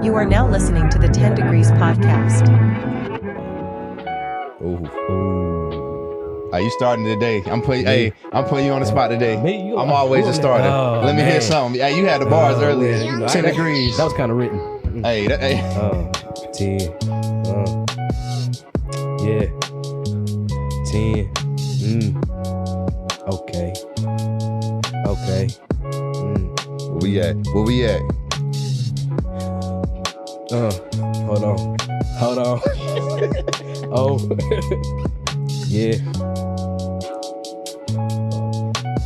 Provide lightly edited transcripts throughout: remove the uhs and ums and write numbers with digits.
You are now listening to the 10 Degrees podcast. Ooh. Are you starting today? I'm putting you on the spot today. I'm always a starter. Let me hear something. Hey, you had the bars earlier. Yeah, 10 degrees. That was kind of written. Hey. 10. Yeah. 10. Okay. Where we at? Hold on. Oh. Yeah.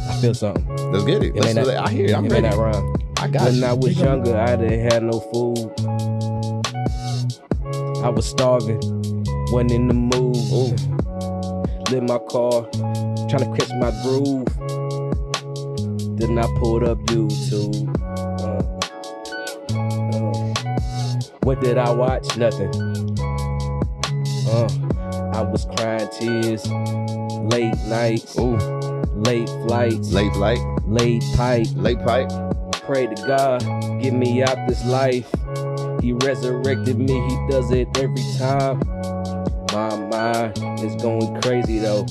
I feel something. Let's get it. I hear it. I'm ready. That rhyme. I got when you. I was younger, I didn't have no food. I was starving, wasn't in the mood. Lit my car, trying to catch my groove. Then I pulled up YouTube. What did I watch? Nothing. I was crying tears, late nights, late flights, Late flight, late pipe. Pray to God, get me out this life. He resurrected me, he does it every time. My mind is going crazy though.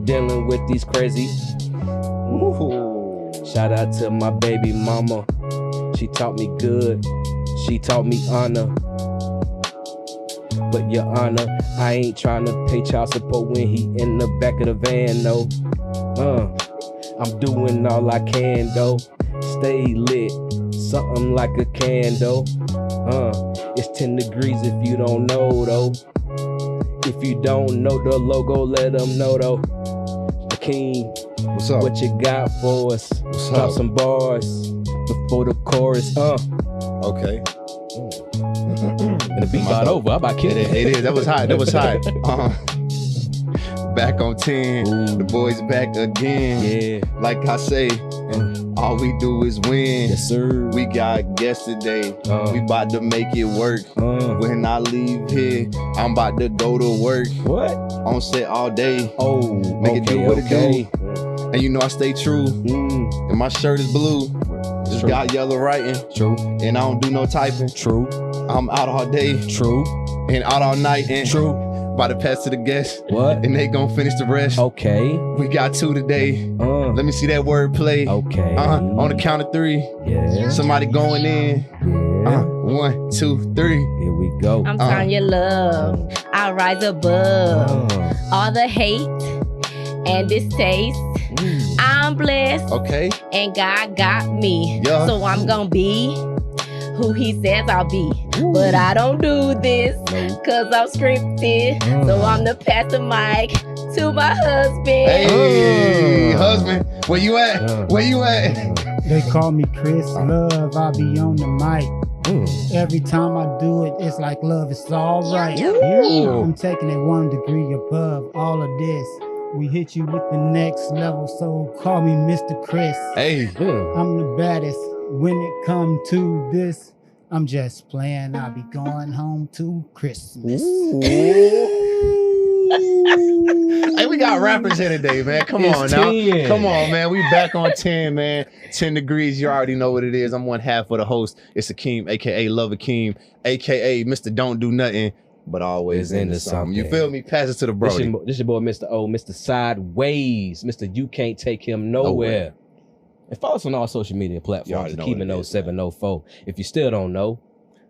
Dealing with these crazy. Shout out to my baby mama. She taught me good, she taught me honor. But your honor, I ain't trying to pay child support when he in the back of the van, no. I'm doing all I can though. Stay lit, something like a candle. It's 10 degrees if you don't know though. If you don't know the logo, let them know though. The King, what's up? What you got for us? What's Drop up? some bars before the chorus. Okay. And the beat got over. I'm about kidding. It is. That was hot. Back on 10. The boys back again. Yeah. Like I say, all we do is win. Yes, sir. We got guests today. We about to make it work. When I leave here, I'm about to go to work. What? On set all day. Make it do what it do. And you know I stay true. And my shirt is blue. Just True. got yellow writing. True. And I don't do no typing. True. I'm out all day. True. And out all night. And True. about to pass to the guests. What? And they gonna finish the rest. Okay. We got 2 today. Let me see that word play. Okay. On the count of 3. Yeah. Somebody going in. Yeah. 1, 2, 3. Here we go. I'm Tonya Love. I rise above all the hate and distaste. I'm blessed. Okay. And God got me. Yeah. So I'm gonna be who he says I'll be. But I don't do this cause I'm scripted. So I'm the pass the mic to my husband. Hey, husband. Where you at? Where you at? They call me Chris Love, I be on the mic. Every time I do it, it's like love, it's all right. I'm taking it 1 degree above all of this. We hit you with the next level, so call me Mr. Chris. Hey. I'm the baddest. When it come to this, I'm just playing. I'll be going home to Christmas. Hey, we got rappers here today, man. Come on now. 10. Come on, man. We back on 10, man. 10 degrees. You already know what it is. I'm one half of the host. It's Akeem, a.k.a. Love Akeem, a.k.a. Mr. Don't Do Nothing, but always into something. You feel me? Pass it to the brody. This your boy, Mr. O, Mr. Sideways, Mr. You Can't Take Him Nowhere. And follow us on all social media platforms. Akeem 0704. If you still don't know,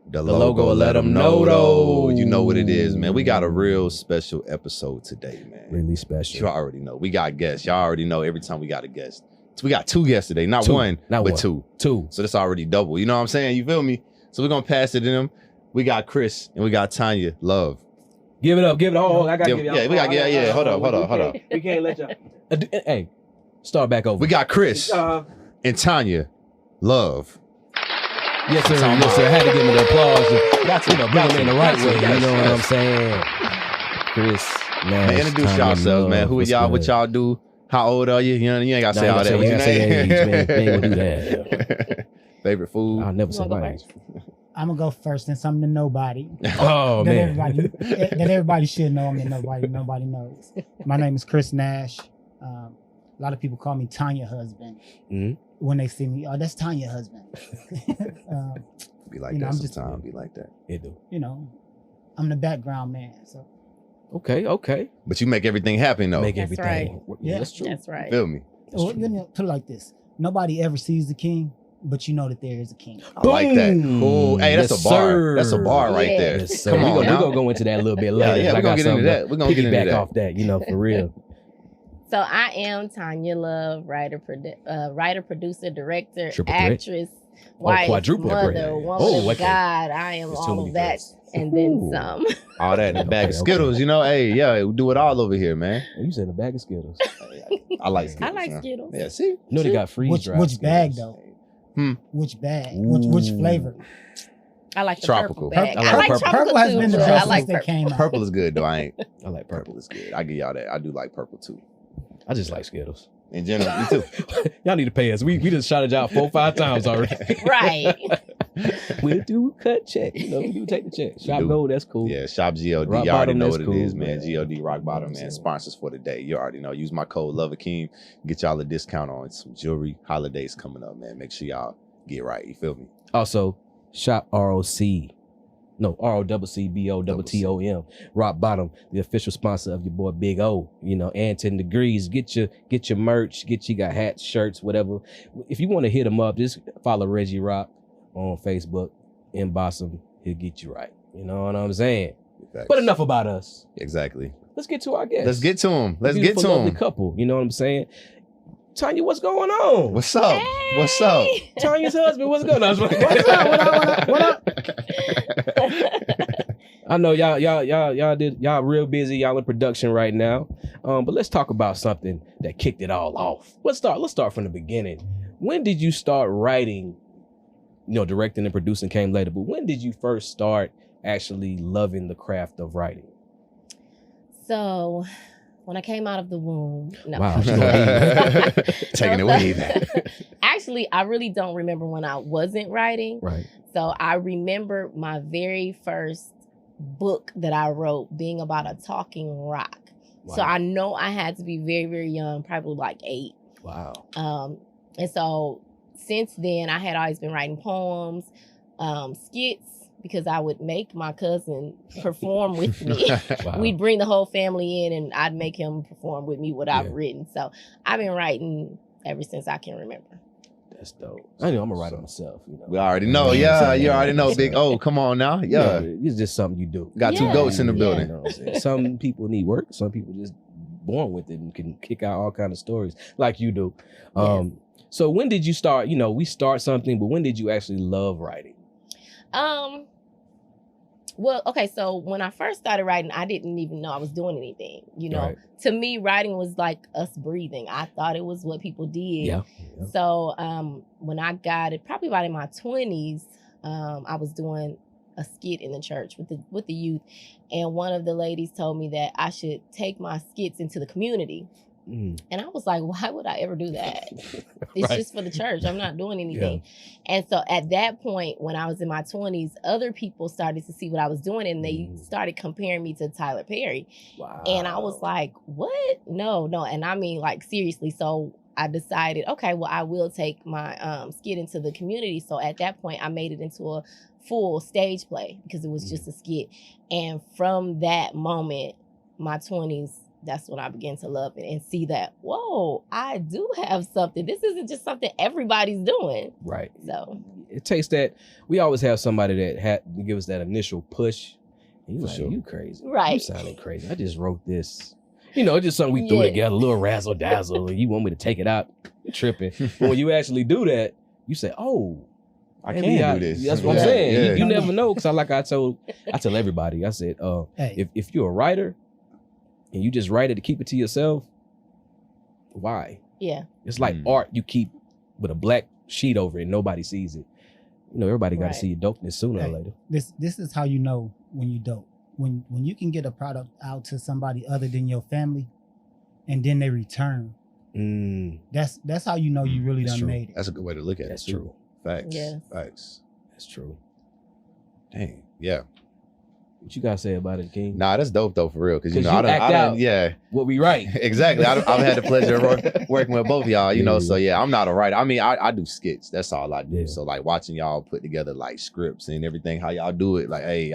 the logo will let them know, though. You know what it is, man. We got a real special episode today, man. Really special. You already know. We got guests. Y'all already know every time we got a guest. So we got 2 guests today. Not one, but 2. 2. So that's already double. You know what I'm saying? You feel me? So we're going to pass it to them. We got Chris and we got Tonya Love. Give it up. I got to give y'all. Yeah, we got to get, yeah. Hold up. We can't let y'all. Hey, start back over. We got Chris and Tonya Love. Yes, sir. Yes, sir. I had to give him the applause. Got to bring him in the right way. You know what I'm saying? Chris, Nash, man, introduce yourselves, man. Who are y'all? What y'all do? How old are you? You ain't got to say all that. What's your name? Man. They ain't gonna do that. Favorite food? I'll never say my age. I'm gonna go first since I'm the nobody. Oh, man. That everybody should know I'm the nobody knows. My name is Chris Nash. A lot of people call me Tonya husband. When they see me, oh, that's Tonya husband. Be like You know, that I'm just- sometimes. Be like that. It do. You know, I'm the background man. So Okay. But you make everything happen though. Make That's everything. Yeah. That's true. That's right. Feel me? well, you know, put it like this: nobody ever sees the king, but you know that there is a king. I like that. Boom. Cool. Hey, that's Yes, a bar. sir. That's a bar right Yeah. there. Yes, sir. Come on We're now. gonna go into that a little bit later. Yeah, I we're got gonna get into something that. We're gonna get into piggyback that. off that, for real. So I am Tonya Love, writer, producer, director, Triple threat. actress, wife, quadruple mother, threat. woman Oh, of okay. God. I am There's too all many of that threats. and then Ooh. some. All that in a bag of Okay, Skittles, you know. Hey, yeah, we do it all over here, man. You said a bag of Skittles. I like Skittles. I like man. Skittles. Yeah, see? You know they got freeze dried Which bag Skittles. though? Which bag? Which Ooh. flavor? I like the Tropical. purple bag. Purple. I like Purple. tropical Purple has too, been the but best I like since they purple. came out. Purple is good, though. I ain't. I like purple. Purple is good. I give y'all that. I do like purple too. I just like Skittles. In general, me too. Y'all need to pay us. We just shouted y'all 4-5 times already. Right. We do cut check. We do take the check. Shop do. Gold, that's cool. Yeah, Shop GOD. Rock You already Bottom, know that's what it is, cool, man. man. GOD Rock Bottom, You know what I'm man. saying? Sponsors for the day. You already know. Use my code LOVEAKEEM. Get y'all a discount on some jewelry. Holidays coming up, man. Make sure y'all get right. You feel me? Also, shop ROCBOTTOM. Rock Bottom, the official sponsor of your boy Big O. And 10 Degrees. Get your merch. You got hats, shirts, whatever. If you want to hit him up, just follow Reggie Rock on Facebook. Inbox him. He'll get you right. You know what I'm saying? Facts. But enough about us. Exactly. Let's get to our guest. Let's get to him. Let's get Beautiful, to lovely him. couple. You know what I'm saying? Tonya, what's going on? What's up? What's up? Tanya's husband, what's going on? What up? I know y'all real busy. Y'all in production right now. But let's talk about something that kicked it all off. Let's start from the beginning. When did you start writing? Directing and producing came later, but when did you first start actually loving the craft of writing? So when I came out of the womb, no. Wow. Taking it way back. Actually, I really don't remember when I wasn't writing. Right. So I remember my very first book that I wrote being about a talking rock. Wow. So I know I had to be very, very young, probably like 8. Wow. And so since then, I had always been writing poems, skits, because I would make my cousin perform with me. Wow. We'd bring the whole family in and I'd make him perform with me what I've Yeah. written. So I've been writing ever since I can remember. That's dope. I know I'm a writer myself. We already know. Yeah, you already know. Big O, come on now. Yeah. It's just something you do. Got 2 Yeah. goats in the Yeah. building. You know what I'm saying? Some people need work. Some people just born with it and can kick out all kind of stories like you do. Yes. So when did you start? We start something, but when did you actually love writing? Well, okay, so when I first started writing, I didn't even know I was doing anything. Right. To me, writing was like us breathing. I thought it was what people did. Yeah. So when I got it, probably about in my 20s, I was doing a skit in the church with the youth, and one of the ladies told me that I should take my skits into the community. Mm. And I was like, why would I ever do that? It's Right. just for the church. I'm not doing anything. And so at that point, when I was in my 20s, other people started to see what I was doing and they started comparing me to Tyler Perry. Wow. And I was like, what? No. And I mean, like, seriously. So I decided, okay, well, I will take my skit into the community. So at that point, I made it into a full stage play because it was just a skit. And from that moment, my 20s, that's when I began to love it and see that, whoa, I do have something. This isn't just something everybody's doing. Right. So It takes that. We always have somebody that had to give us that initial push. And you For like, sure. you crazy. You Right. sounding crazy. I just wrote this. It's just something we threw Yeah. together, a little razzle dazzle, and you want me to take it out. You're tripping. But when you actually do that, you say, oh, I maybe can do this. That's what Yeah, I'm saying. yeah. You never know. Because I tell everybody, I said, Hey, if you're a writer and you just write it to keep it to yourself, why? yeah. It's like art you keep with a black sheet over it and nobody sees it. Everybody got to Right. see your dopeness sooner or Hey. later. this is how you know when you dope. When you can get a product out to somebody other than your family, and then they return. That's how you know you really That's done true. made it. That's a good way to look at That's it. Too. true. Facts. Yes. Facts. That's true. Dang. Yeah. What you gotta say about it, King? Nah, that's dope though, for real. Because you know, you I don't, act out. yeah, What we write. exactly. I've had the pleasure of working with both of y'all. You know, so yeah, I'm not a writer. I mean, I do skits. That's all I do. Yeah. So like watching y'all put together like scripts and everything, how y'all do it, like, hey,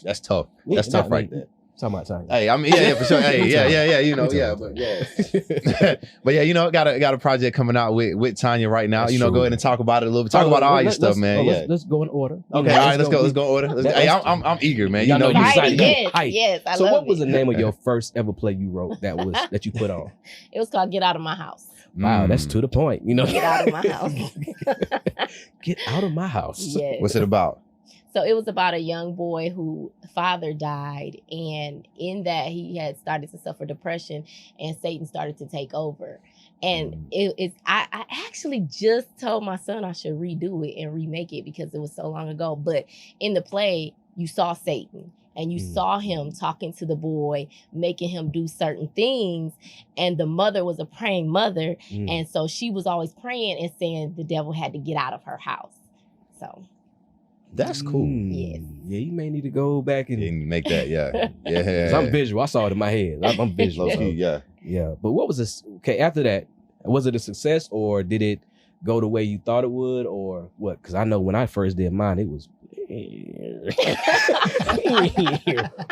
that's tough. That's tough right there. Talking about time. Hey, I mean, yeah, for sure. Hey, yeah, you know, yeah, but yeah, but yeah, you know, got a project coming out with Tonya right now. That's you know, true. go ahead and talk about it a little bit. Talk about all your stuff, man. Yeah. Let's go in order. Okay, all right, let's go in order. Hey, I'm eager, man. You know, you Right, excited. yes, Hype. yes, I So love what was it. the name of your first ever play you wrote that you put on? It was called Get Out of My House. Wow, that's to the point. You know, Get out of my house. Get out of my house. Yes. What's it about? So it was about a young boy whose father died, and in that he had started to suffer depression, and Satan started to take over. And I actually just told my son I should redo it and remake it because it was so long ago. But in the play, you saw Satan. And you saw him talking to the boy, making him do certain things. And the mother was a praying mother. And so she was always praying and saying the devil had to get out of her house. So That's cool. Yes. Yeah, you may need to go back and make that, yeah. Yeah. 'cause I'm visual. I saw it in my head. I'm visual. Low so, key, yeah. yeah. But what was this? Okay, after that, was it a success or did it go the way you thought it would or what? Because I know when I first did mine, it was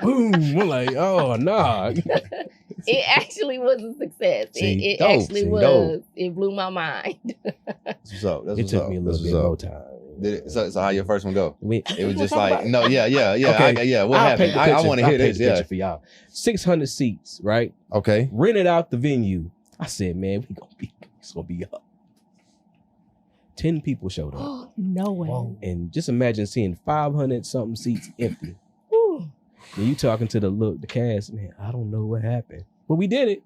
boom. I'm like, oh nah. it actually was a success. See, It dope, actually see, was. dope. It blew my mind. That's what's up. That's It what's took up. me a That's little what's bit up. more time. Did it, so how your first one go? It was just talk like, about it. no, yeah. Okay. Yeah, what I'll happened? paint the I picture. want to I'll hear paint this, the yeah. picture for y'all. 600 seats, right? Okay. Rented out the venue. I said, man, it's gonna be up. 10 people showed up. No way. Whoa. And just imagine seeing 500 something seats empty. Whew. And you talking to the cast, man, I don't know what happened. But we did it.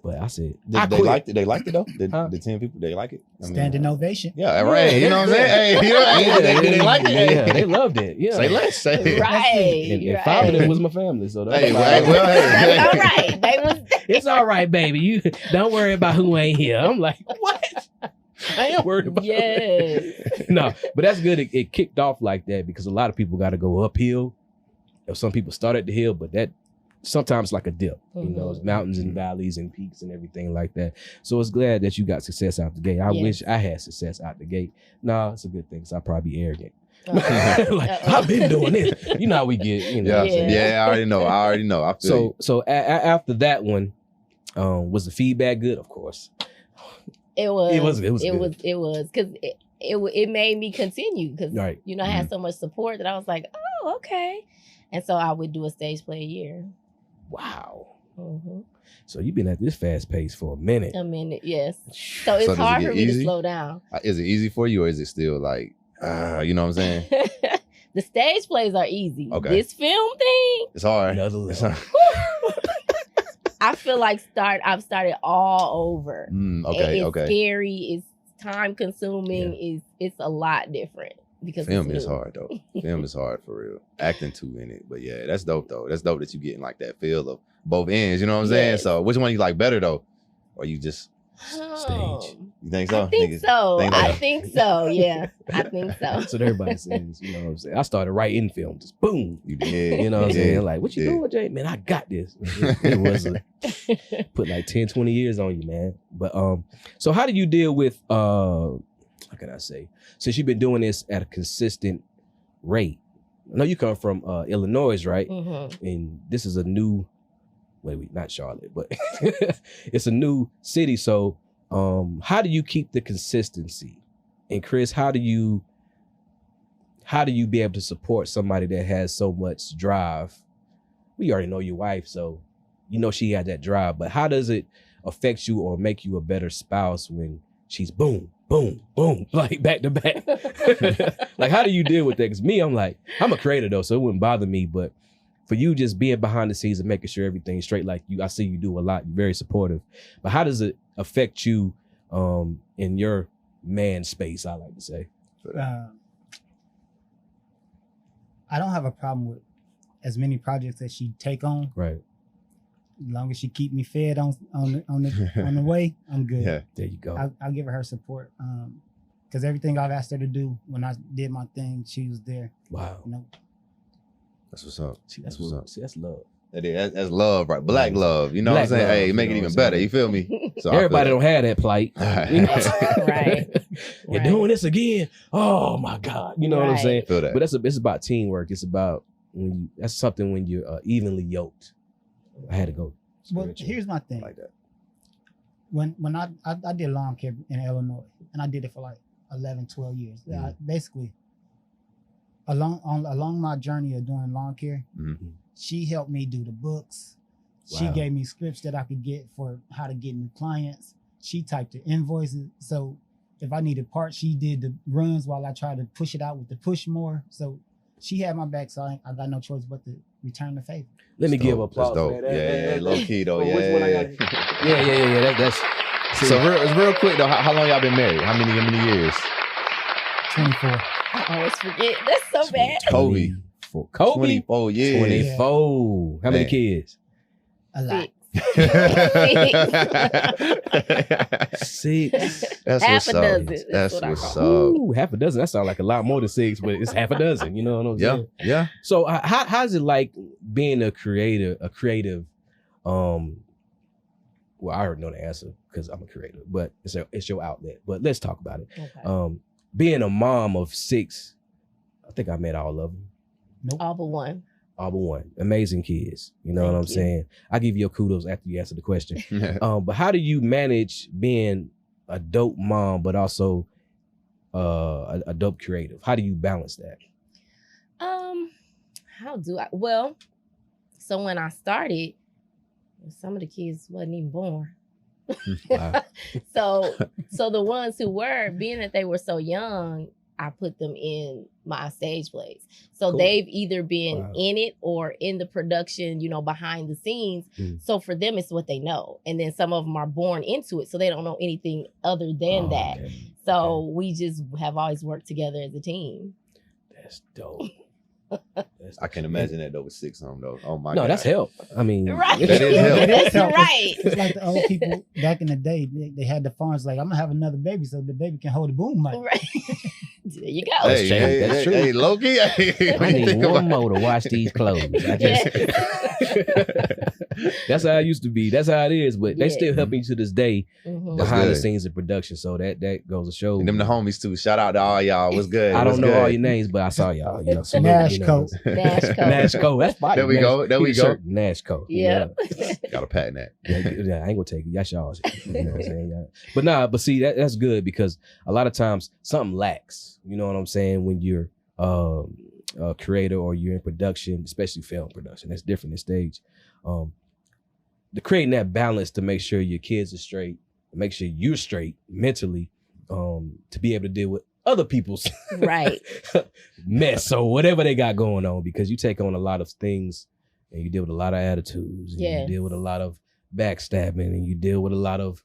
But I said, I They quit. liked it. They liked it though. Huh? The 10 people, they like it. I mean, Standing ovation. Yeah, right. You know what I'm saying? Hey, you know, Yeah, they like it. Yeah, they loved it. Yeah. Say less. Say Right. And right. 5 of them was my family. So that's Hey, fine. well, hey. That's all right. They was It's all right, baby. You don't worry about who ain't here. I'm like, what? I ain't worried about yes. No, but that's good. It kicked off like that because a lot of people got to go uphill. Some people start at the hill, but that sometimes like a dip. You know, it's mountains and valleys and peaks and everything like that. So it's glad that you got success out the gate. I Yes. wish I had success out the gate. No, it's a good thing. So I probably be arrogant. Uh-oh. Like Uh-oh. I've been doing this. You know how we get. You know. Yeah, what I'm saying? yeah, I already know. I feel So after that one, was the feedback good? Of course. It was. It was good. It was because it made me continue because Right. you know I had so much support that I was like, oh, okay, and so I would do a stage play a year. Wow. Mm-hmm. So you've been at this fast pace for a minute. A minute, yes. So it's does it hard get for me easy? to slow down. Is it easy for you or is it still like, you know what I'm saying? The stage plays are easy. Okay. This film thing, It's hard. Another It's level. hard. I feel like I've started all over. Okay, It's okay. scary. It's time consuming. It's a lot different because Film it's is new. hard though. Film is hard for real. Acting too in it. But yeah, that's dope though. That's dope that you getting like that feel of both ends. You know what I'm saying? Yes. So which one you like better though? Or you just Stage. you think so? I think so. think I so. think so. Yeah, I think so. That's what everybody says. You know what I'm saying? I started right in film, just boom. You did. You know what I'm Yeah, saying? Like, what you yeah. doing, Jay? Man, I got this. It was put like 10, 20 years on you, man. But so how do you deal with how can I say? Since you've been doing this at a consistent rate. I know you come from Illinois, right? Mm-hmm. And this is a new not Charlotte, but it's a new city. So how do you keep the consistency? And Chris, how do you be able to support somebody that has so much drive? We already know your wife, so you know she had that drive, but how does it affect you or make you a better spouse when she's boom, boom, boom, like back to back? Like, how do you deal with that? Because me, I'm a creator though, so it wouldn't bother me, but for you just being behind the scenes and making sure everything's straight, like I see you do a lot, you're very supportive, but how does it affect you in your man space, I like to say? I don't have a problem with as many projects that she take on. Right. As long as she keep me fed on the way, I'm good. Yeah. There you go. I'll give her support. Because everything I've asked her to do when I did my thing, she was there. Wow. You know, That's what's up. See, that's what's what. up. See, that's love. That's love, right? Black love. You know Black what I'm saying? love, Hey, you make know it even what I'm better. saying? You feel me? So Everybody don't have that plight. You know? Right. You're Right. doing this again. Oh my God. You know what I'm Right. saying? Feel that. But it's about teamwork. It's about that's something when you're evenly yoked. I had to go. Well, spiritual here's my thing. like that. When I did lawn care in Illinois, and I did it for like 11, 12 years. Mhm. Basically, along my journey of doing lawn care, Mhm. she helped me do the books. She Wow. gave me scripts that I could get for how to get new clients. She typed the invoices. So if I needed parts, she did the runs while I tried to push it out with the push more. So she had my back, so I got no choice but to return the favor. Let me That's give dope. applause That's for dope. that. Yeah, low key though. Oh, Yeah. which one I got? Yeah. That's So it's real quick though. How long y'all been married? How many years? 24. I always forget. That's so bad. Kobe. 24 years. 24. How many Man. kids? A lot. Six. That's Half what's a up. dozen. That's That's what I what's call up. Ooh, half a dozen. That sounds like a lot more than six, but it's half a dozen. You know what I'm Yeah, saying? yeah. So how's it like being a creative? Well, I already know the answer because I'm a creator, but it's your outlet. But let's talk about it. Okay. Being a mom of six, I think I met all of them. All but one. All but one. Amazing kids. You know what I'm Thank you. saying? I give you your kudos after you answer the question. But how do you manage being a dope mom, but also a dope creative? How do you balance that? How do I? Well, so when I started, some of the kids wasn't even born. Wow. So the ones who were, being that they were so young, I put them in my stage plays. So Cool. they've either been Wow. in it or in the production, behind the scenes. Mm. So for them, it's what they know. And then some of them are born into it, so they don't know anything other than Oh, that. okay. So we just have always worked together as a team. That's dope. I can imagine that though with six on though. Oh my No, God. that's help. I mean, Right. That is help. That's help. right. It's like the old people back in the day. They had the farms like, I'm gonna have another baby so the baby can hold the boom mic. Right. There you go. That's Hey, true. hey, That's hey, true. hey, Loki. Hey, I what you need think one about- more to wash these clothes. That's how it used to be. That's how it is. But they Yeah. still helping you to this day Mhm. That's behind the good. scenes of production. So that goes to show. And them the homies too. Shout out to all y'all. What's good? I What's don't know good? all your names, but I saw y'all. Salute, Nash Coat. Nash Coat. Nash Coat. That's fire. There we go. There we go. Nash Coat. Yep. Got a patent that. Yeah, I ain't gonna take it. That's y'all's. You know what I'm saying? Yeah. But see, that's good because a lot of times something lacks. You know what I'm saying? When you're a creator or you're in production, especially film production, that's different in stage. The creating that balance to make sure your kids are straight, make sure you're straight mentally, to be able to deal with other people's Right. mess or whatever they got going on, because you take on a lot of things and you deal with a lot of attitudes, and Yes. you deal with a lot of backstabbing, and you deal with a lot of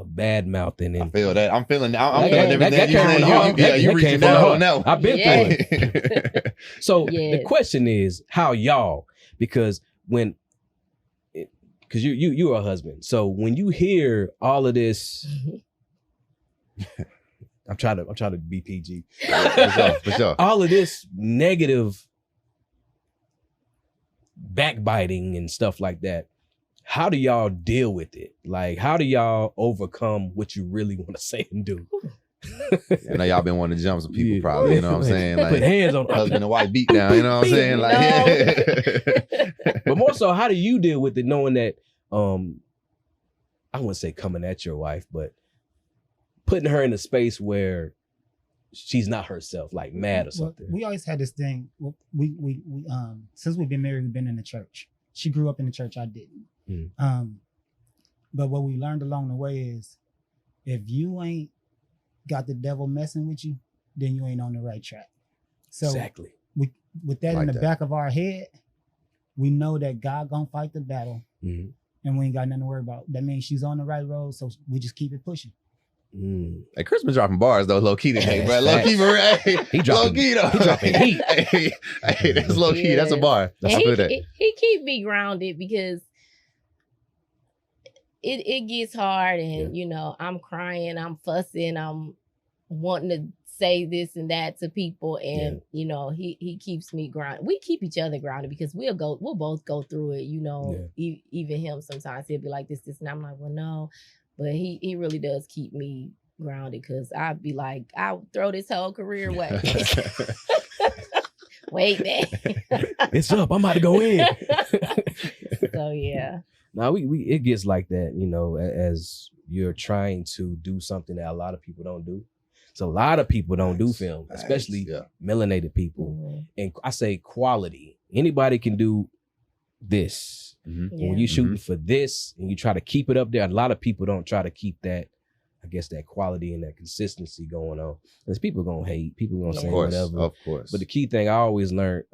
bad mouthing. I And feel that. I'm feeling That feeling came- everything. that came from the heart. You That reaching came from the down heart. on that one. I've been Yes. through it. So the Yes. question is, how y'all? Because you're a husband. So when you hear all of this, I'm trying to be PG. For sure. All of this negative backbiting and stuff like that, how do y'all deal with it? Like, how do y'all overcome what you really want to say and do? I know y'all been wanting to jump some people, Yeah. probably. You know what I'm saying? Put Like hands on husband and wife beat down. You know what I'm saying? Like, yeah. But more so, how do you deal with it, knowing that I wouldn't say coming at your wife, but putting her in a space where she's not herself, like mad or Well, something. we always had this thing. We since we've been married, we've been in the church. She grew up in the church. I didn't. Mm. But what we learned along the way is, if you ain't got the devil messing with you, then you ain't on the right track. So Exactly. with that Like in the that. back of our head, we know that God gonna fight the battle, Mhm. and we ain't got nothing to worry about. That means she's on the right road, so we just keep it pushing. Mm. Hey, Chris been dropping bars though, low key today, Yeah, bro. Low key, hey, He dropping- low key though. he dropping heat. Hey, that's low key. That's a bar. And I feel that. he keep me grounded because it gets hard, and I'm crying, I'm fussing, I'm wanting to say this and that to people, and you know, he keeps me grounded. We keep each other grounded because we'll both go through it. You know, even him sometimes he'll be like this, and I'm like, well, no, but he really does keep me grounded because I'd be like, I'll throw this whole career away. Wait, man, it's up. I'm about to go in. So yeah. Now it gets like that, you know, as you're trying to do something that a lot of people don't do. So a lot of people don't do film, especially melanated people. Mm-hmm. And I say quality. Anybody can do this. Mm-hmm. Yeah. When you shooting for this and you try to keep it up there, a lot of people don't try to keep that, I guess, that quality and that consistency going on. Because people gonna hate, people gonna say whatever. Of course. But the key thing I always learned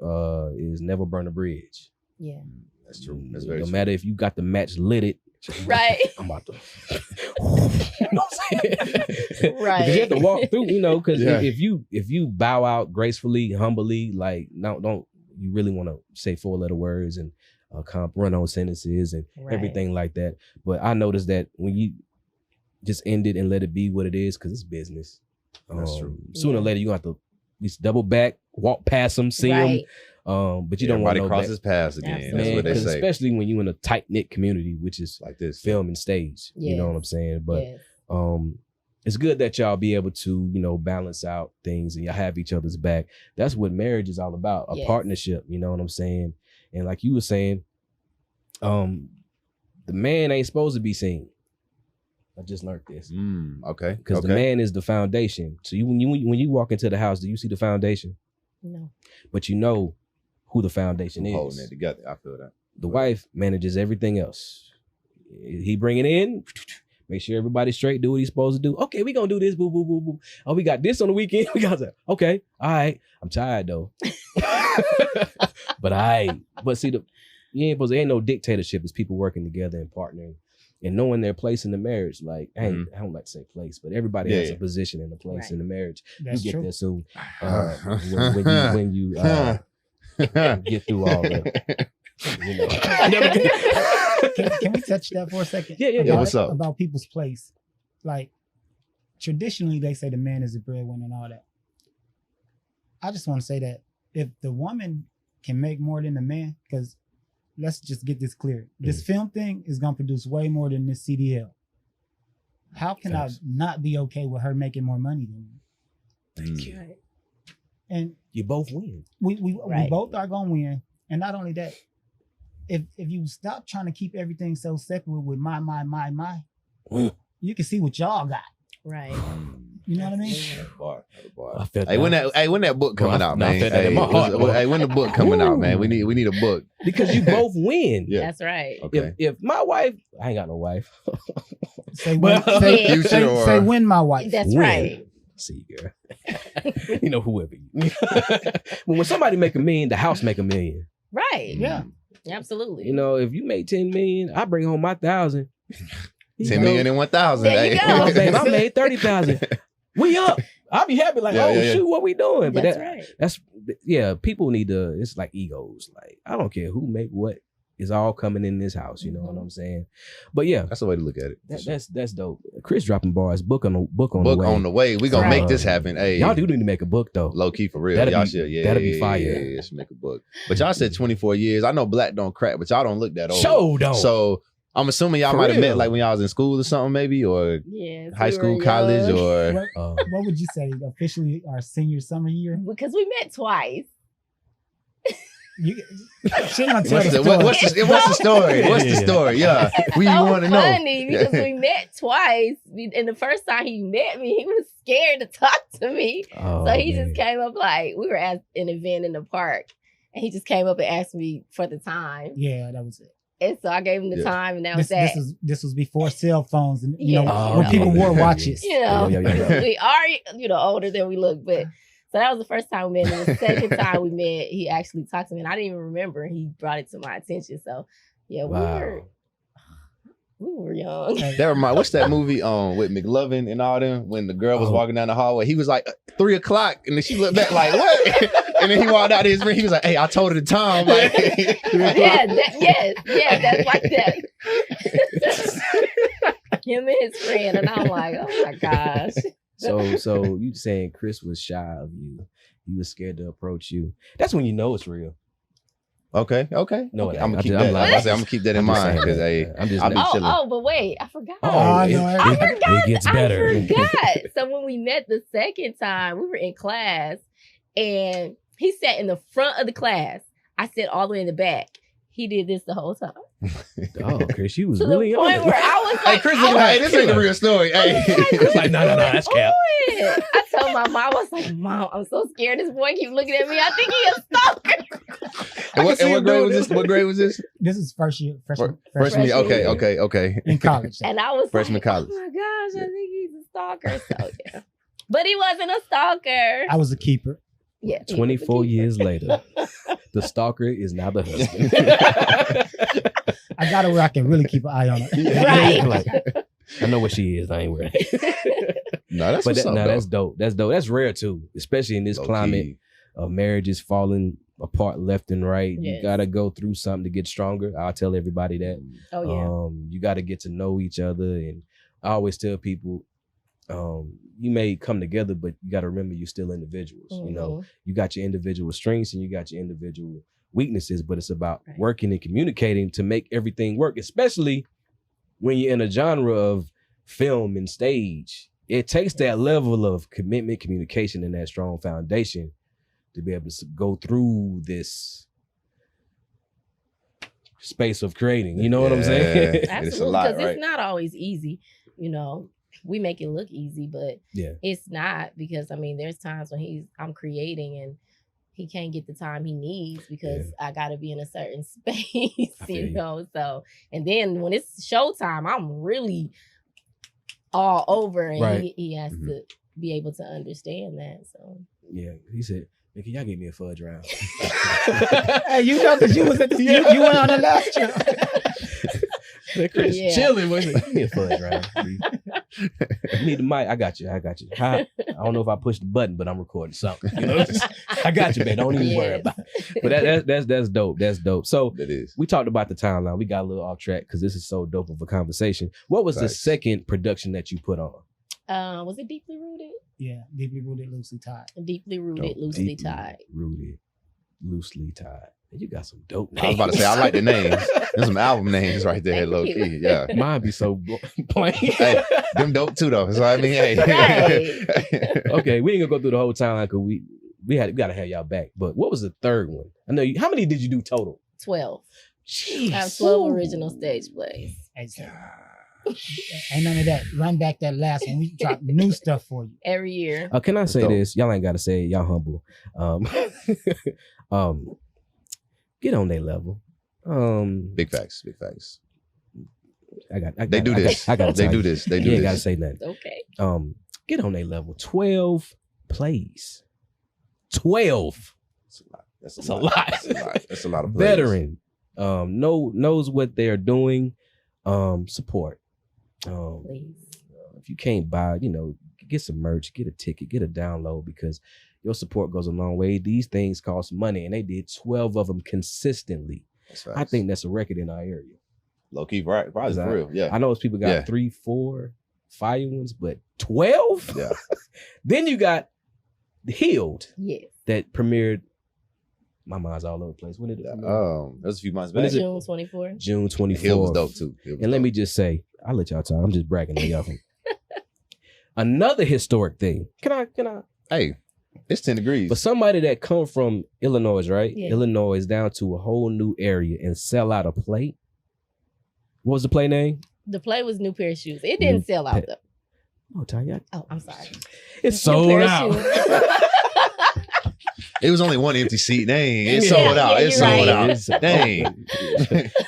is never burn a bridge. Yeah. That's true. That's very true. No matter if you got the match lit it. Right. I'm about to. You know what I'm saying? Right. Because you have to walk through, you know, because if you bow out gracefully, humbly, like don't you really want to say 4-letter words and run on sentences and everything like that. But I noticed that when you just end it and let it be what it is, because it's business. That's true. Sooner or later, you have to at least double back, walk past them, see them. But you don't want to crosses paths again. Absolutely. That's what they say. Especially when you're in a tight knit community, which is like this film and stage. Yes. You know what I'm saying? But it's good that y'all be able to, you know, balance out things and y'all have each other's back. That's what marriage is all about, a partnership. You know what I'm saying? And like you were saying, the man ain't supposed to be seen. I just learned this. Okay. Because the man is the foundation. So when you walk into the house, do you see the foundation? No. But you know who the foundation is. Holding it together. I feel that. The wife manages everything else. He bring it in, make sure everybody's straight, do what he's supposed to do. Okay, we gonna do this, boo, boo, boo, boo. Oh, we got this on the weekend. We got that. Okay, all right. I'm tired though. But see, ain't no dictatorship. It's people working together and partnering and knowing their place in the marriage. Like, I don't like to say place, but everybody has a position and a place in the marriage. That's you get true. there soon. When you get through all that. You know. Can we touch that for a second? Yeah. What's up? About people's place. Like, traditionally, they say the man is the breadwinner and all that. I just want to say that if the woman can make more than the man, because let's just get this clear. This film thing is going to produce way more than this CDL. How can I not be okay with her making more money than me? Thank you. And you both win. We both are going to win. And not only that, if you stop trying to keep everything so separate with my, you can see what y'all got. Right. You know what I mean? When that book coming out, man. When the book coming out, man. We need a book. Because you both win. Yeah. That's right. Okay. If my wife, I ain't got no wife. Say win my wife. That's right. See, girl. You know, whoever you. When somebody make $1 million, the house make $1 million. Right. Yeah. Absolutely. You know, if you make 10 million, I bring home my 1,000. 10 million and 1,000. There you go. Babe, I made 30,000. We up. I'll be happy like, shoot, what we doing? But that's people need to, it's like egos. Like, I don't care who make what. It's all coming in this house, you know what I'm saying? But yeah, that's the way to look at it. That's dope. Chris dropping bars, book on the way. We gonna make this happen. Hey, y'all do need to make a book though. Low key for real. Y'all should. Yeah, that'll be fire. Yeah, should make a book. But y'all said 24 years. I know black don't crack, but y'all don't look that old. Show don't. So I'm assuming y'all might have met like when y'all was in school or something, maybe, or high school, college, or what would you say? Officially, our summer year? Because we met twice. She gonna tell the story. What's the story? What's the story? Yeah, we want to know. Funny because we met twice, and the first time he met me, he was scared to talk to me. So he just came up like we were at an event in the park, and he just came up and asked me for the time. Yeah, that was it. And so I gave him the time, and that was that. This was before cell phones, and you know when people wore watches. You know, we are older than we look, but. So that was the first time we met. And the second time we met, he actually talked to me, and I didn't even remember. He brought it to my attention. So, yeah, we were young. What's that movie with McLovin and all them when the girl was walking down the hallway? He was like 3 o'clock, and then she looked back like what? And then he walked out of his room. He was like, "Hey, I told her the time." Like, that's like that. Him and his friend, and I'm like, oh my gosh. So you saying Chris was shy of you. He was scared to approach you. That's when you know it's real. Okay. No, Okay. it ain't. I'm gonna keep that. I'm gonna keep that in mind because I'm just I'll be chilling. But wait, I forgot. It gets better. I forgot. So when we met the second time, we were in class and he sat in the front of the class. I sat all the way in the back. He did this the whole time. Oh, Chris, you was To really the on point it. where I was like, Chris is like, this ain't a real story. Hey. Chris like, no, that's cap. I told my mom, I was like, Mom, I'm so scared this boy keep looking at me. I think he a stalker. And what grade was this? What grade was this? This is first year, freshman Freshman. year Okay. in college. And I was Freshman like, college. oh my gosh, I think he's a stalker. So yeah. But he wasn't a stalker. I was a keeper. Yeah. 24 years later, the stalker is now the husband. I got her where I can really keep an eye on her. Right. Like, I know what she is. I ain't worried. No, that's But what's up, that's dope. That's dope. That's rare too, especially in this climate of marriages falling apart left and right. Yes. You gotta go through something to get stronger. I'll tell everybody that. Oh yeah. You gotta get to know each other, and I always tell people, you may come together, but you gotta remember you're still individuals. You know, you got your individual strengths and you got your individual weaknesses, but it's about working and communicating to make everything work, especially when you're in a genre of film and stage. It takes that level of commitment, communication, and that strong foundation to be able to go through this space of creating. You know what I'm saying? Absolutely, it's a lot, because right? it's not always easy. You know, we make it look easy, but it's not, because I mean, there's times when I'm creating and he can't get the time he needs because I got to be in a certain space, you know? So, and then when it's showtime, I'm really all over, and he has to be able to understand that. So, yeah, he said, "Man, can y'all give me a fudge round?" Hey, you know, because you was at the, you went on the last trip. Chris chilling, was it? Give me a fudge round. You need the mic. I got you. I don't know if I pushed the button, but I'm recording something. You know, I got you, man. Don't even worry about it. But that's dope. That's dope. So we talked about the timeline. We got a little off track because this is so dope of a conversation. What was the second production that you put on? Was it Deeply Rooted? Yeah, Deeply Rooted, Loosely Tied. Deeply Rooted, Loosely Tied. Rooted, Loosely Tied. You got some dope names. I was about to say, I like the names. There's some album names right there, low key. Yeah. Mine be so plain. Hey, them dope too, though. So I mean, hey. Okay, we ain't gonna go through the whole timeline because we gotta have y'all back. But what was the third one? I know how many did you do total? 12. Jeez. I have 12 original stage plays. Ain't none of that. Run back that last one. We drop new stuff for you every year. Can I say this? Y'all ain't gotta say it. Y'all humble. Get on their level. Big facts. They do this. They do this. You ain't gotta say nothing. Okay. Get on their level. 12 plays. 12. That's a lot. That's a lot of plays. Veteran. Knows what they're doing. Support. Please. If you can't buy, get some merch, get a ticket, get a download, because your support goes a long way. These things cost money, and they did 12 of them consistently. I think that's a record in our area. Low key, right? Probably for real. Yeah. I know it's people got 3, 4 fire ones, but 12? Yeah. Then you got Healed. Yes. That premiered. My mind's all over the place. When did it premiere? That was a few months back. June 24. June 24. Healed was dope too. Let me just say, I'll let y'all talk. I'm just bragging on y'all. Another historic thing. Can I? Hey, it's 10 degrees. But somebody that come from Illinois, right? Yeah. Illinois down to a whole new area and sell out a play. What was the play name? The play was New Pair of Shoes. It didn't sell out though. Oh, Tonya. Oh, I'm sorry. It's sold out. It was only one empty seat. Dang, it sold out. It sold out. Dang.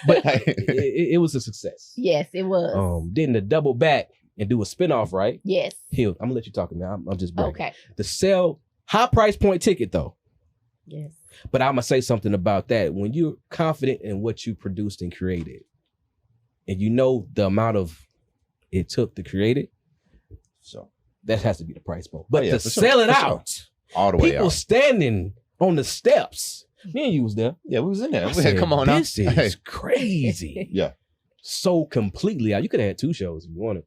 But it was a success. Yes, it was. Then to double back and do a spinoff, right? Yes. Healed. I'm gonna let you talk now. I'm just bragging. Okay. The sell high price point ticket though. Yes. But I'm gonna say something about that. When you're confident in what you produced and created, and you know the amount of it took to create it, so that has to be the price point. but to sell it out. All the way people out. Standing on the steps. Me and you was there. Yeah, we was in there. I said, come on now. This is crazy. Yeah. So completely out. You could have had 2 shows if you wanted.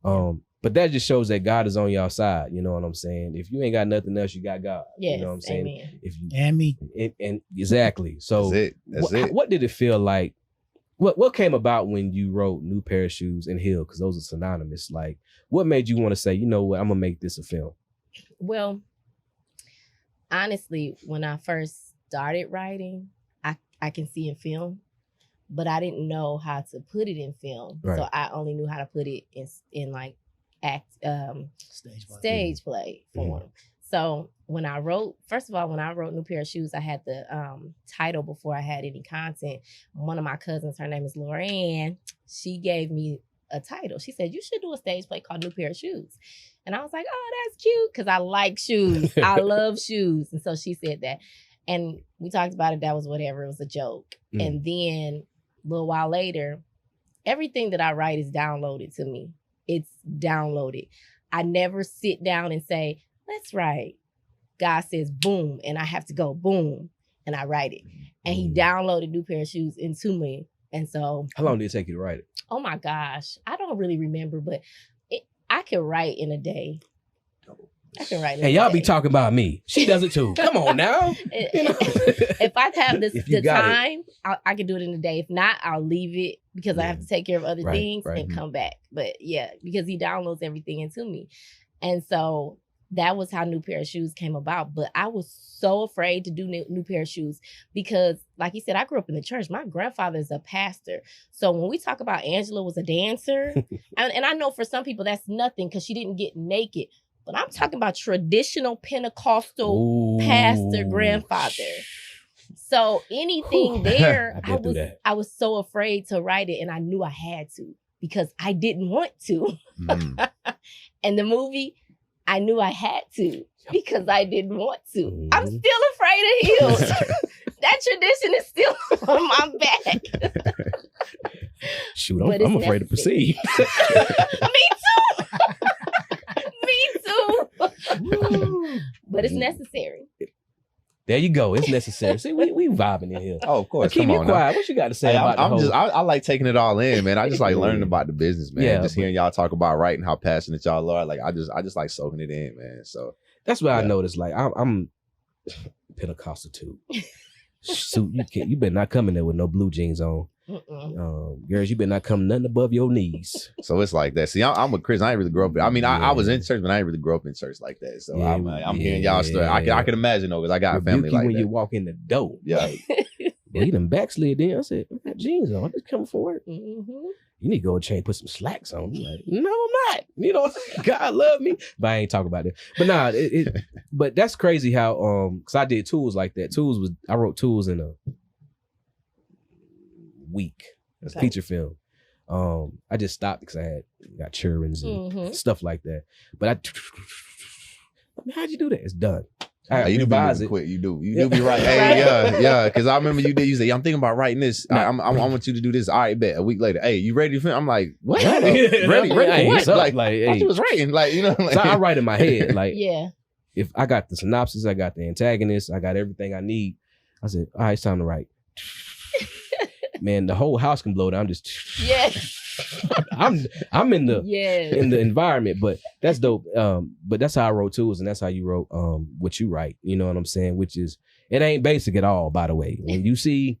But But that just shows that God is on your side. You know what I'm saying? If you ain't got nothing else, you got God. Yes, you know what I'm saying? amen. If you And me. and exactly. So That's it. what did it feel like? What came about when you wrote New Pair of Shoes and Hill? Because those are synonymous. Like, what made you want to say, you know what, I'm gonna make this a film? Well, honestly, when I first started writing, I can see in film, but I didn't know how to put it in film. Right. So I only knew how to put it in like stage play form. So when I wrote New Pair of Shoes, I had the title before I had any content. One of my cousins, her name is Lorianne, she gave me a title. She said, you should do a stage play called New Pair of Shoes. And I was like, oh, that's cute, because I like shoes. I love shoes. And so she said that. And we talked about it. That was whatever. It was a joke. And then a little while later, everything that I write is downloaded to me. It's downloaded. I never sit down and say, let's write. God says, boom. And I have to go, boom. And I write it. And he downloaded New Pair of Shoes into me. And so. How long did it take you to write it? Oh my gosh. I don't really remember, but I could write in a day. I can write. And y'all be talking about me. She does it too. Come on now. If I have the time, I can do it in a day. If not, I'll leave it because I have to take care of other things and come back. But yeah, because he downloads everything into me. And so that was how New Pair of Shoes came about. But I was so afraid to do New Pair of Shoes because, like you said, I grew up in the church. My grandfather is a pastor. So when we talk about Angela was a dancer, and I know for some people that's nothing because she didn't get naked. But I'm talking about traditional Pentecostal pastor grandfather. So anything there, I was so afraid to write it, and I knew I had to because I didn't want to. And the movie, I knew I had to because I didn't want to. I'm still afraid of heels. That tradition is still on my back. Shoot, I'm afraid to proceed. Me too. Me too. But it's necessary. There you go. It's necessary. See, we vibing in here. Oh, of course. Keep you quiet. What you got to say about I like taking it all in, man. I just like learning about the business, man. Yeah, just hearing y'all talk about writing, how passionate y'all are. Like I just like soaking it in, man. So that's what I noticed. Like I'm Pentecostal too. So you better not come in there with no blue jeans on. Girls, you better not come nothing above your knees. So it's like that. See, I'm a Christian. I ain't really grow up. I mean, I was in church, but I ain't really grow up in church like that. So I'm hearing y'all story. I can imagine though, because I got a family like when that. You walk in the door. Yeah. Like, well, he done backslid then. I said, I got jeans on. I'm just coming from work. You need to go and change, put some slacks on. I'm like, no, I'm not. You know, God love me. But I ain't talking about that. But nah, but that's crazy how, because I did Tools like that. I wrote Tools in a week. It's a feature film. I just stopped because I got children and stuff like that. But how'd you do that? It's done. You do be quick. You do be right. Hey, yeah. Because I remember you say, I'm thinking about writing this. I want you to do this. All right, bet. A week later, hey, you ready to film? I'm like, what? ready for what? Like I thought you was writing. Like, you know. Like, so I write in my head. Like, yeah. If I got the synopsis, I got the antagonist, I got everything I need. I said, all right, it's time to write. Man, the whole house can blow down. I'm just I'm in the environment, but that's dope. But that's how I wrote Tools, and that's how you wrote what you write. You know what I'm saying? Which is, it ain't basic at all, by the way. When you see,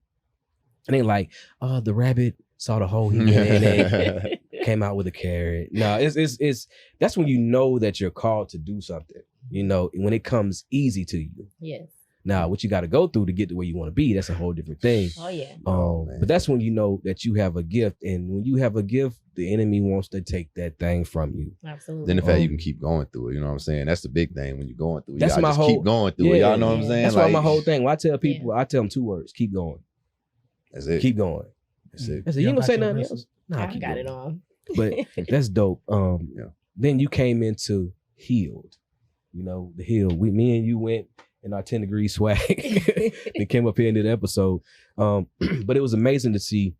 it ain't like, oh, the rabbit saw the hole he went in and came out with a carrot. No, it's that's when you know that you're called to do something. You know, when it comes easy to you. Yes. Now, what you got to go through to get to where you want to be, that's a whole different thing. Oh, yeah. But that's when you know that you have a gift. And when you have a gift, the enemy wants to take that thing from you. Absolutely. Then the fact you can keep going through it, you know what I'm saying? That's the big thing when you're going through it. That's my whole, keep going through it. Y'all know what I'm saying? That's why my whole thing. When I tell people, I tell them 2 words: keep going. That's it. Keep going. That's it. I said, you ain't gonna say nothing else? No, I got it on. But that's dope. Then you came into Healed. You know, the Hill. Me and you went in our 10 degree swag. They came up here and did the episode. But it was amazing to see.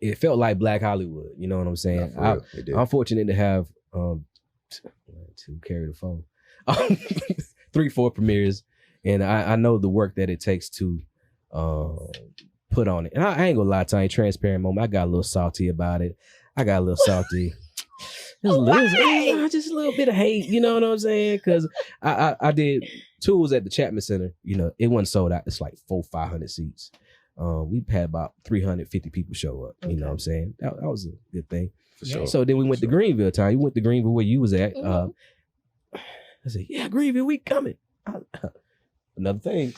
It felt like Black Hollywood. You know what I'm saying? I'm fortunate to have 2 carry the phone. 3-4 premieres. And I know the work that it takes to put on it. And I ain't gonna lie to you, transparent moment. I got a little salty about it. I got a little salty. just a little bit of hate, you know what I'm saying? Because I did tours at the Chapman Center. You know, it wasn't sold out. It's like 400-500 seats. We had about 350 people show up. You know what I'm saying? That was a good thing. For sure. So then we went to Greenville time. You went to Greenville where you was at. I said, yeah, Greenville, we coming. Another thing.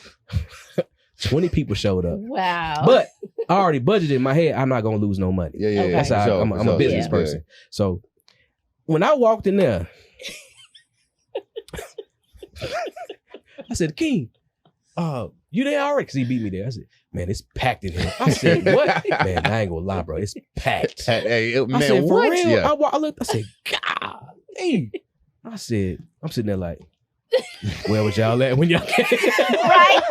20 people showed up. Wow. But I already budgeted in my head, I'm not going to lose no money. Yeah. Okay. That's how I'm a business person. So when I walked in there, I said, King, you there already? Because he beat me there. I said, man, it's packed in here. I said, what? Man, I ain't going to lie, bro. It's packed. Hey, man, I said, for what? real? Yeah. I looked, I said, God, hey. I said, I'm sitting there like, where was y'all at when y'all came? Right.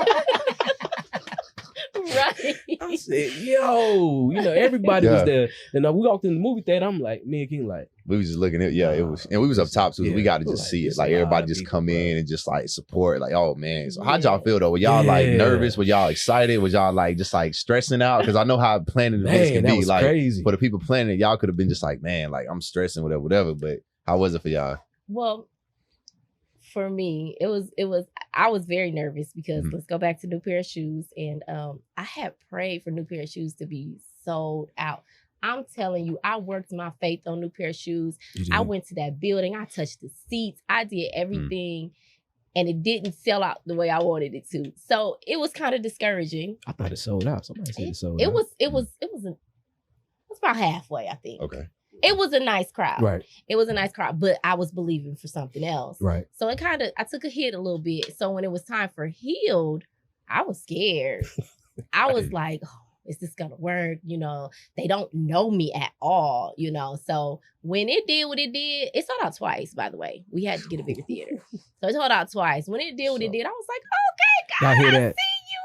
Right. I said, yo, you know, everybody was there. And we walked in the movie theater. I'm like, me and King like, we was just looking at it was, and we was up top too. Yeah, we got to just see it. Like everybody just come in and just like support. Like, oh man. So how'd y'all feel though? Were y'all like nervous? Were y'all excited? Was y'all like just like stressing out? Because I know how planning events can be. Like crazy. For the people planning it, y'all could have been just like, man, like I'm stressing, whatever. But how was it for y'all? Well, for me, I was very nervous because let's go back to new pair of shoes. And I had prayed for new pair of shoes to be sold out. I'm telling you, I worked my faith on new pair of shoes. I went to that building. I touched the seats. I did everything. And it didn't sell out the way I wanted it to. So it was kind of discouraging. I thought it sold out. Somebody said it sold out. It was about halfway, I think. Okay. It was a nice crowd. Right. It was a nice crowd, but I was believing for something else. Right. So I took a hit a little bit. So when it was time for Healed, I was scared. I was like, oh, is this gonna work? You know, they don't know me at all, you know. So when it did what it did, it sold out twice, by the way. We had to get a bigger theater. So it sold out twice. When it did what it did, I was like, okay, God, Y'all hear I that? see you.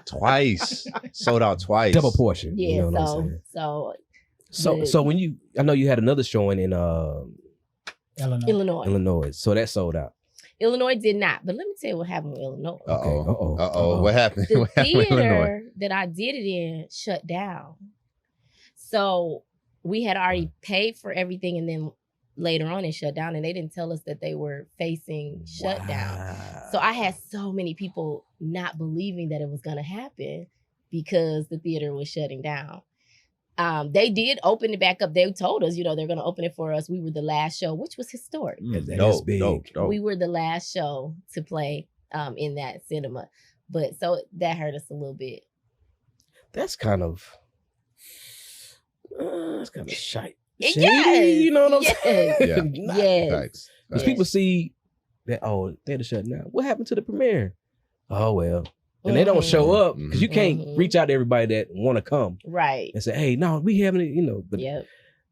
Twice. Sold out twice. Double portion. Yeah, you know what I'm saying? So when I know you had another showing in Illinois. So that sold out. Illinois did not, but let me tell you what happened with Illinois. What happened? The What happened with Illinois? theater that I did it in shut down. So we had already paid for everything, and then later on it shut down, and they didn't tell us that they were facing shutdown. So I had so many people not believing that it was going to happen because the theater was shutting down. They did open it back up. They told us, you know, they're going to open it for us. We were the last show, which was historic. That's big. Dope. We were the last show to play in that cinema. But so that hurt us a little bit. That's kind of shite. Yes. You know what I'm saying? Yeah. Yes. Facts. Because people see that, theater shut down. What happened to the premiere? Oh, well. And they don't show up because you can't reach out to everybody that want to come. Right. And say, hey, no, we having it, you know.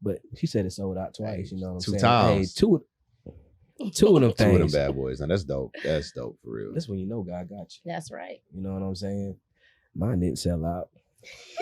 But she said it sold out twice, you know what I'm Two saying? times. Hey, two of them Two of them things. bad boys. Now that's dope. That's dope for real. That's when you know God got you. That's right. You know what I'm saying? Mine didn't sell out.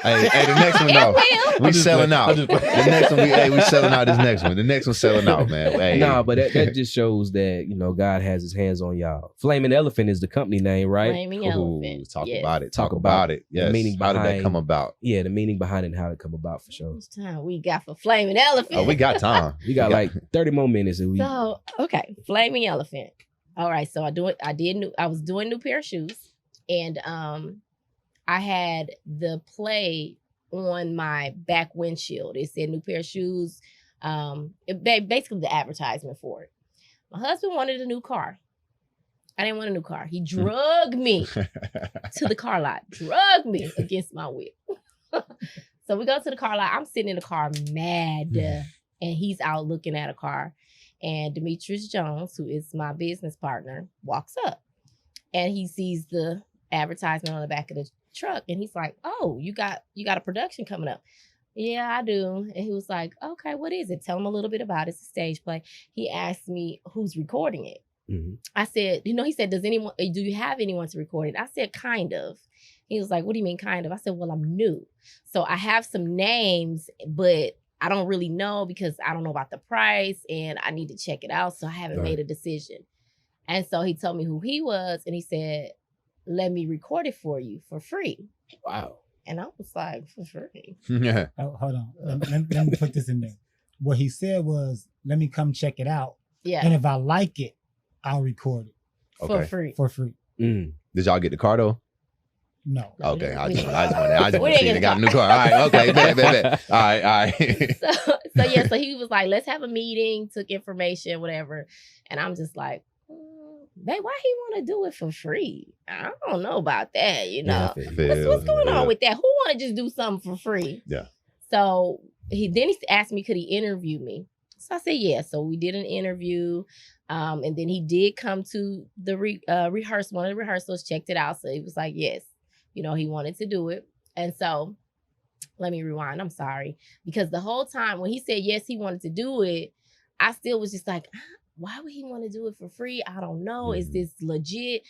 Hey, the next one though. We selling out. The next one, we selling out this next one. The next one's selling out, man. Hey. Nah, but that just shows that, you know, God has his hands on y'all. Flaming Elephant is the company name, right? Flaming Elephant. Talk Yes. about it. Talk Talk about about it. Yes. the meaning How did that behind- come about? Yeah, the meaning behind it and how it come about for sure. How much time we got for Flaming Elephant? Oh, we got time. We got like 30 more minutes and we So, okay, Flaming Elephant. All right, so I was doing new pair of shoes, and I had the play on my back windshield. It said new pair of shoes. Basically the advertisement for it. My husband wanted a new car. I didn't want a new car. He drugged me to the car lot. Drugged me against my will. So we go to the car lot. I'm sitting in the car mad. And he's out looking at a car. And Demetrius Jones, who is my business partner, walks up. And he sees the advertisement on the back of the truck. And he's like, oh, you got a production coming up. Yeah, I do. And he was like, okay, what is it? Tell him a little bit about it. It's a stage play. He asked me who's recording it. Mm-hmm. I said, he said, do you have anyone to record it? I said, kind of. He was like, what do you mean kind of? I said, well, I'm new. So I have some names, but I don't really know because I don't know about the price and I need to check it out. So I haven't made a decision. And so he told me who he was and he said, let me record it for you for free. Wow. And I was like, for free? Yeah. Oh, hold on. Let me put this in there. what he said was, let me come check it out. Yeah. And if I like it, I'll record it For free. for free. Did y'all get the car though? No. Okay, I just We want to didn't see get they the got a car. new car. All right, okay, bet. All right. So he was like, let's have a meeting, took information, whatever. And I'm just like, babe, why he want to do it for free? I don't know about that, you know. What's going on with that? Who want to just do something for free? Yeah. So he asked me, could he interview me? So I said, yeah. So we did an interview. And then he did come to the rehearsal, one of the rehearsals, checked it out. So he was like, yes, you know, he wanted to do it. And so let me rewind. I'm sorry. Because the whole time when he said, yes, he wanted to do it, I still was just like, why would he want to do it for free? I don't know. Is this legit?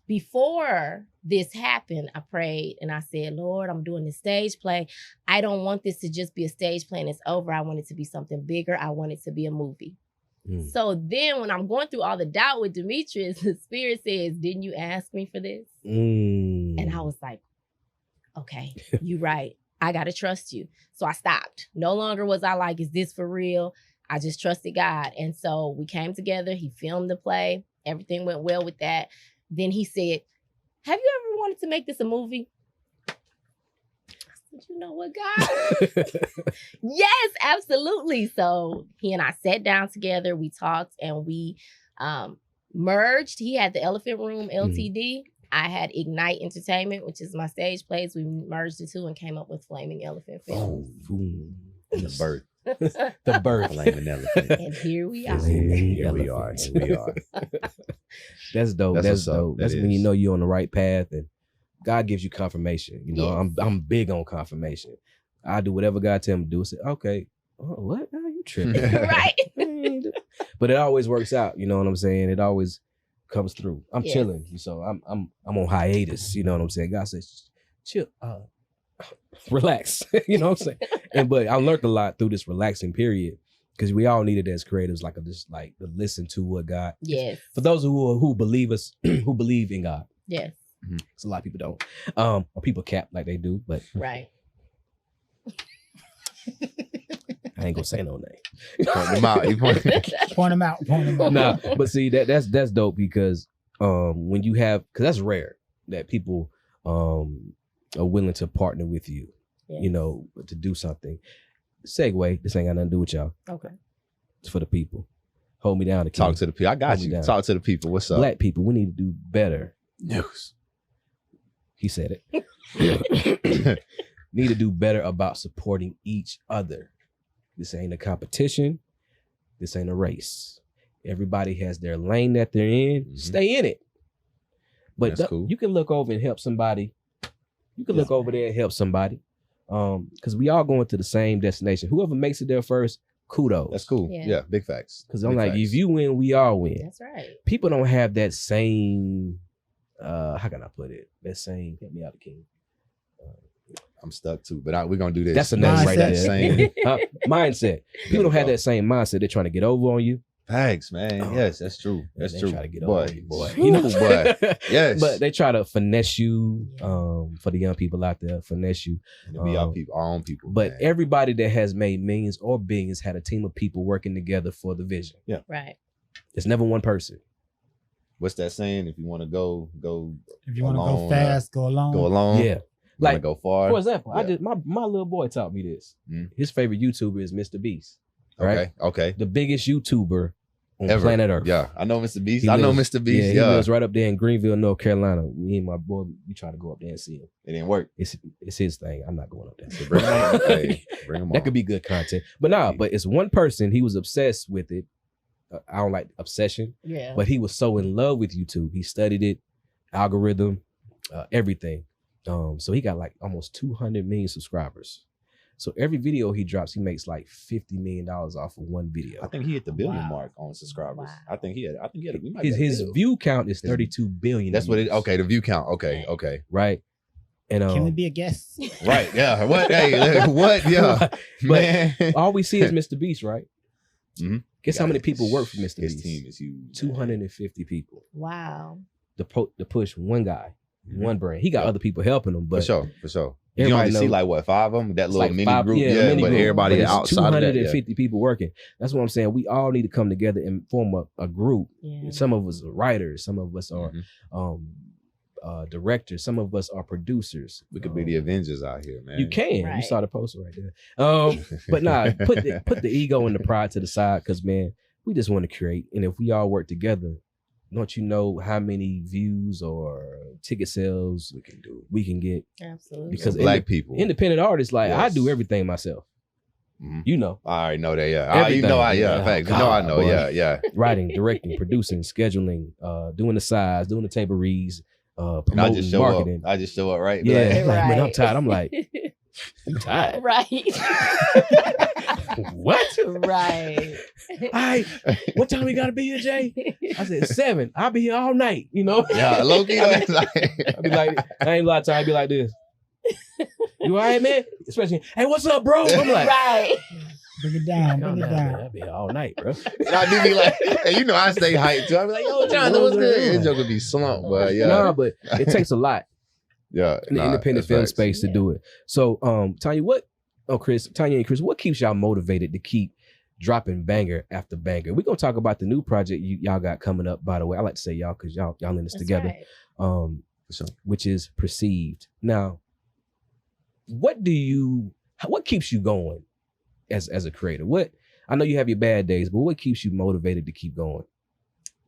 Before this happened, I prayed and I said, Lord, I'm doing this stage play. I don't want this to just be a stage play and it's over. I want it to be something bigger. I want it to be a movie. So then when I'm going through all the doubt with Demetrius, the Spirit says, didn't you ask me for this? And I was like, okay, you're right. I got to trust you. So I stopped. No longer was I like, is this for real? I just trusted God. And so we came together. He filmed the play. Everything went well with that. Then he said, have you ever wanted to make this a movie? I said, you know what, God? Yes, absolutely. So he and I sat down together. We talked and we merged. He had the Elephant Room, LTD. I had Ignite Entertainment, which is my stage plays. We merged the two and came up with Flaming Elephant Films. The birth. The birth. Flaming Elephant. And here we are. Here we are. That's dope. That's dope. That's when you know you're on the right path and God gives you confirmation. You know, Yes. I'm big on confirmation. I do whatever God tell me to do. I say, okay, what? How you tripping? Right. But it always works out. You know what I'm saying? It always comes through. I'm Yes. chilling. So I'm on hiatus. You know what I'm saying? God says, chill, relax. You know what I'm saying? But I learned a lot through this relaxing period because we all needed as creatives, to listen to what God. Yes. For those who believe us, who believe in God. Yes. Because a lot of people don't. Or people cap like they do, but Right. I ain't gonna say no name. Point them out. Point them out. Nah, but see that's dope because when you have, because that's rare that people are willing to partner with you, you know, to do something. Segue. This ain't got nothing to do with y'all. Okay. It's for the people. Hold me down. Talk to the people. I got you. Talk to the people. What's up? Black people, we need to do better. News. He said it. Need to do better about supporting each other. This ain't a competition. This ain't a race. Everybody has their lane that they're in. Stay in it. But cool. You can look over and help somebody. You can look over there and help somebody. Because we all going to the same destination. Whoever makes it there first, kudos. That's cool. Yeah, big facts. Because I'm like, if you win, we all win. That's right. People don't have that same, how can I put it? That same, help me out, King. I'm stuck too, but we're going to do this. That's a next right there. Same. Mindset. People don't have that same mindset. They're trying to get over on you. Facts, man. Yes, that's true. That's true. Try to get boy, over you, boy. You know, boy. Yes. But they try to finesse you, for the young people out there, finesse you. To be our people, our own people. But man. everybody that has made millions or billions had a team of people working together for the vision. Yeah. Right. It's never one person. What's that saying? If you want to go. If you want to go alone, fast, go alone. Go alone. Yeah. Like go far. For example, my little boy taught me this. His favorite YouTuber is Mr. Beast. Right? Okay. The biggest YouTuber on Ever. planet Earth. Yeah, I know Mr. Beast. He I know lives- Mr. Beast. He lives right up there in Greenville, North Carolina. Me and my boy, we try to go up there and see him. It didn't work. It's his thing. I'm not going up there. So bring him on. Hey, bring him on. That could be good content. But but it's one person. He was obsessed with it. I don't like obsession. Yeah. But he was so in love with YouTube. He studied it, algorithm, everything. So he got like almost 200 million subscribers. So every video he drops, he makes like $50 million off of one video. I think he hit the billion mark on subscribers. Wow. I think he had. His view count is 32 billion. That's what it. Okay, the view count. Okay. Right. And Can we be a guest? Right. Yeah. What? Hey. What? Yeah. But Man. all we see is Mr. Beast, right? Mm-hmm. Guess how many people work for Mr. His Beast? team is huge. 250 people. Wow. To push one guy, one brand. He got other people helping him, but for sure. You only see know. like what, 5 of them? That It's little like mini 5, group, mini but group. everybody But it's outside of that. 250 people working. That's what I'm saying. We all need to come together and form a group. Yeah. Some of us are writers. Some of us are directors. Some of us are producers. We could be the Avengers out here, man. You can. You Right. saw the poster right there. But nah, put the ego and the pride to the side, because man, we just want to create. And if we all work together, don't you know how many views or ticket sales we can get? Absolutely. Because Black people, independent artists, like I Yes. do everything myself. You know, I already know that. Yeah, Everything. you know, Yeah. facts. God, You know, I know. boy. Yeah. writing, directing, producing, scheduling, doing the sides, doing the table reads, And I promoting, just show marketing. up. I just show up, right? Yeah, Like, like, man, I'm Right. tired. I'm like, I'm tired. Right. What? Right. All right, what time we gotta be here, Jay? I said 7. I'll be here all night. You know? yeah, low key. I'll be like, I ain't a lot of time. I be like this. You all right, man? Especially, hey, what's up, bro? I'm like, Right. Bring it down, calm bring it down, man. down. I'll be here all night, bro. And I do be like, and you know, I stay hyped too. I be like, yo, John, what's good? This joke could be slumped, but yeah, Nah, but it takes a lot yeah. in the independent that's film facts. space to do it. So, Tonya, Tonya and Chris, what keeps y'all motivated to keep dropping banger after banger? We're gonna talk about the new project y'all got coming up, by the way. I like to say y'all because y'all in this That's together. right. Sure. Which is Perceived. Now, what keeps you going as a creator? What, I know you have your bad days, but what keeps you motivated to keep going?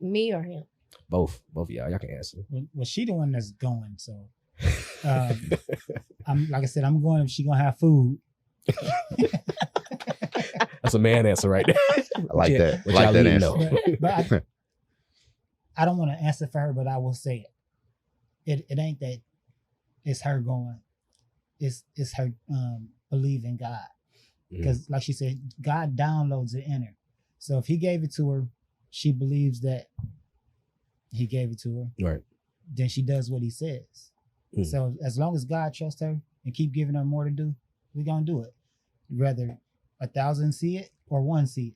Me or him? Both of y'all can answer. Well, she the one that's going, so I'm like I said, I'm going if she gonna have food. That's a man answer right there. I like Yeah, that. what I like y'all that need to answer. know. But I don't want to answer for her, but I will say it. It ain't that it's her going. It's her believing God. Because like she said, God downloads it in her. So if he gave it to her, she believes that he gave it to her. Right. Then she does what he says. So as long as God trusts her and keep giving her more to do, we're gonna do it. Whether 1,000 see it or 1 see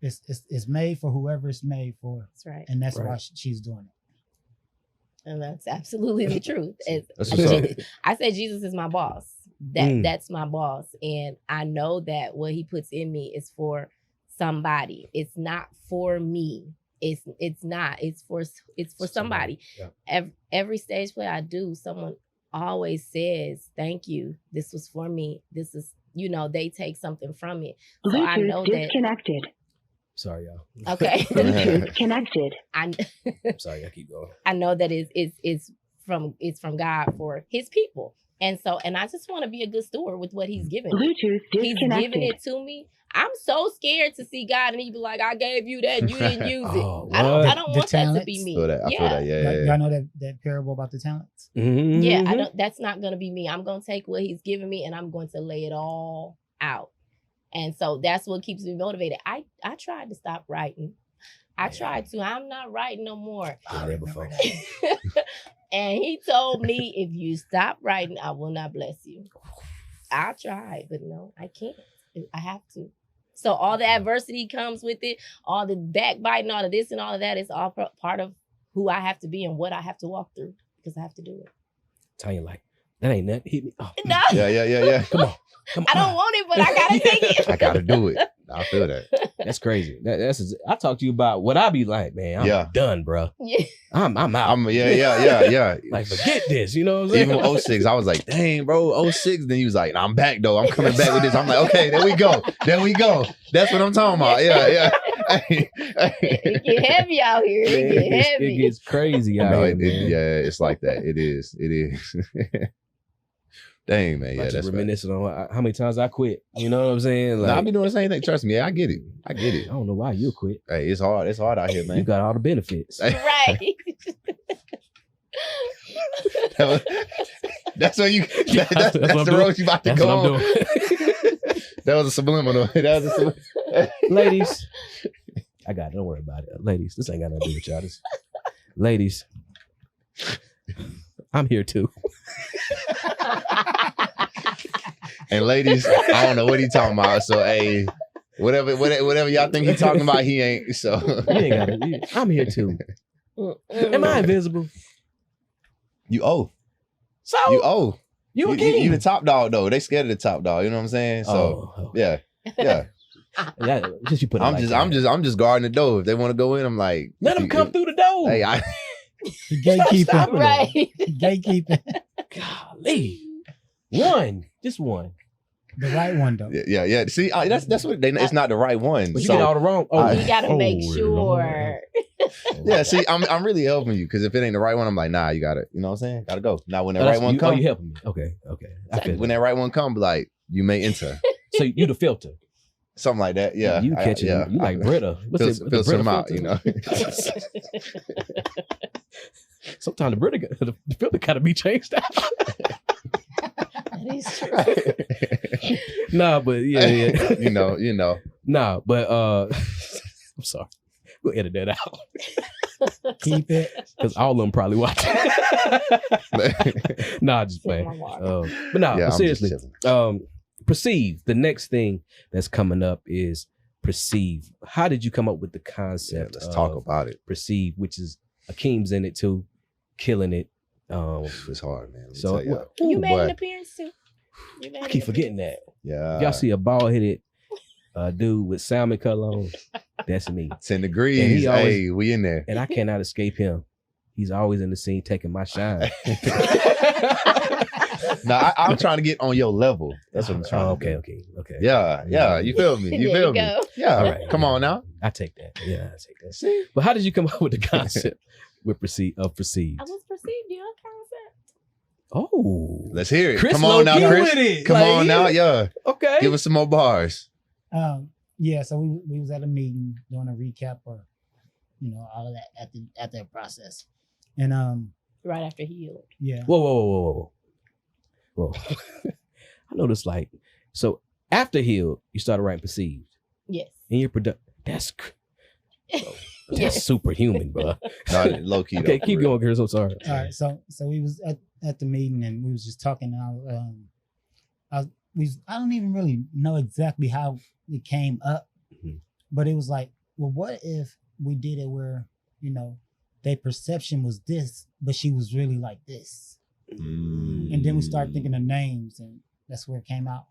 it. It's made for whoever it's made for. That's right. And that's Right. why she's doing it. And that's absolutely the truth. That's what's up. I say Jesus is my boss. That's my boss. And I know that what he puts in me is for somebody. It's not for me. It's not. It's for somebody. Yeah. Every stage play I do, someone always says, "Thank you. This was for me. This is," they take something from it. So I know that. Disconnected. Sorry, y'all. Okay. Bluetooth connected. I'm sorry, I keep going. I know that it's from God for his people. And I just want to be a good steward with what he's given me. Bluetooth He's disconnected. giving it to me. I'm so scared to see God and he be like, "I gave you that, you didn't use it." Oh, I what? don't The want that to be talents? me. I feel that. Yeah. Y'all know that parable about the talents? Mm-hmm. Yeah, I don't. That's not gonna be me. I'm gonna take what he's given me and I'm going to lay it all out. And so that's what keeps me motivated. I tried to stop writing. I tried to. I'm not writing no more. Been there before. And he told me, if you stop writing, I will not bless you. I tried, but no, I can't. I have to. So all the adversity comes with it, all the backbiting, all of this and all of that is all part of who I have to be and what I have to walk through because I have to do it. Tell you like, that ain't nothing. Hit me. Oh, No, Yeah. come on. I don't want it, but I gotta take it. I gotta do it. I feel that. That's crazy. I talk to you about what I be like, man. I'm done, bro. Yeah. I'm out. Yeah. Like, forget this. You know what I'm saying? Even 06, I was like, dang, bro, 06. Then he was like, I'm back though. I'm coming back with this. I'm like, okay, there we go. That's what I'm talking about. Yeah. It get heavy out here. It get heavy. It gets crazy out No, here, man. it's like that. It is. Dang, man. Yeah, Like, that's right. reminiscing on how many times I quit. You know what I'm saying? Like, I be doing the same thing. Trust me. I get it. I don't know why you quit. Hey, it's hard. It's hard out here, You man. got all the benefits. Right. That's what you. That's what I'm the doing. road you about to That's go what I'm on. doing. That was a subliminal. Ladies, I got it. Don't worry about it. Ladies, this ain't got nothing to do with y'all. Ladies, I'm here too. And ladies, I don't know what he talking about. So hey, whatever y'all think he talking about, he ain't. So You ain't got it. I'm here too. Am I invisible? you owe. So You owe. You a king. You the top dog though. They scared of the top dog. You know what I'm saying? So yeah. Yeah, just you put it I'm like just that. I'm just guarding the door. If they want to go in, I'm like, Let them come through the door. Hey, The gatekeeper. Right. Gatekeeper. Golly. One. Just one. The right one though. yeah. See, that's what they. It's not the right one. But you So, get all the wrong. You gotta make sure. yeah, see, I'm really helping you because if it ain't the right one, I'm like, nah, you gotta, you know what I'm saying? Gotta go. Now when that right one you comes, helping me. Okay. I feel when that right one comes, like you may enter. So you the filter. Something like that. Yeah. You catch it. Yeah. You like Brita. What's it? Filter them Brita out, filter? you know. Sometimes the filter gotta be changed out. That is true. Nah, but yeah. you know. Nah, but I'm sorry. We'll edit that out. Keep it. Because all of them probably watch it. Nah, just playing. But nah, Yeah, but I'm seriously. just chilling. Perceive. The next thing that's coming up is Perceive. How did you come up with the concept? Let's talk about it. Perceive, which is Akeem's in it too, killing it. It's hard, man. Let me So tell you. You made an But- appearance too. I keep forgetting that. Yeah. Y'all see a bald headed dude with salmon color on? That's me. 10 And degrees. he always- Hey, we in there. And I cannot escape him. He's always in the scene taking my shine. Now I'm trying to get on your level. That's what I'm trying to do. Okay. Yeah. You feel me? You There feel me? go. Yeah. All right. Come on now. I take that. Yeah, I take that. See? But how did you come up with the concept with Perceived? Perceived? I was perceived your concept. Oh. Let's hear it. Chris Come on now, low-key Chris. with it. Come Like, on now. Yeah. Okay. Give us some more bars. Yeah, so we was at a meeting doing a recap or all of that at that process. And Right after he healed. yeah. Whoa. I noticed so after Healed, you started writing Perceived. Yes. In your production. That's Yes. superhuman, bro. No, low key. Okay, though, keep for real. going, Chris. I'm sorry. All right, so we was at the meeting and we was just talking. And I don't even really know exactly how it came up, but it was like, well, what if we did it where their perception was this, but she was really like this, and then we started thinking of names, and that's where it came out.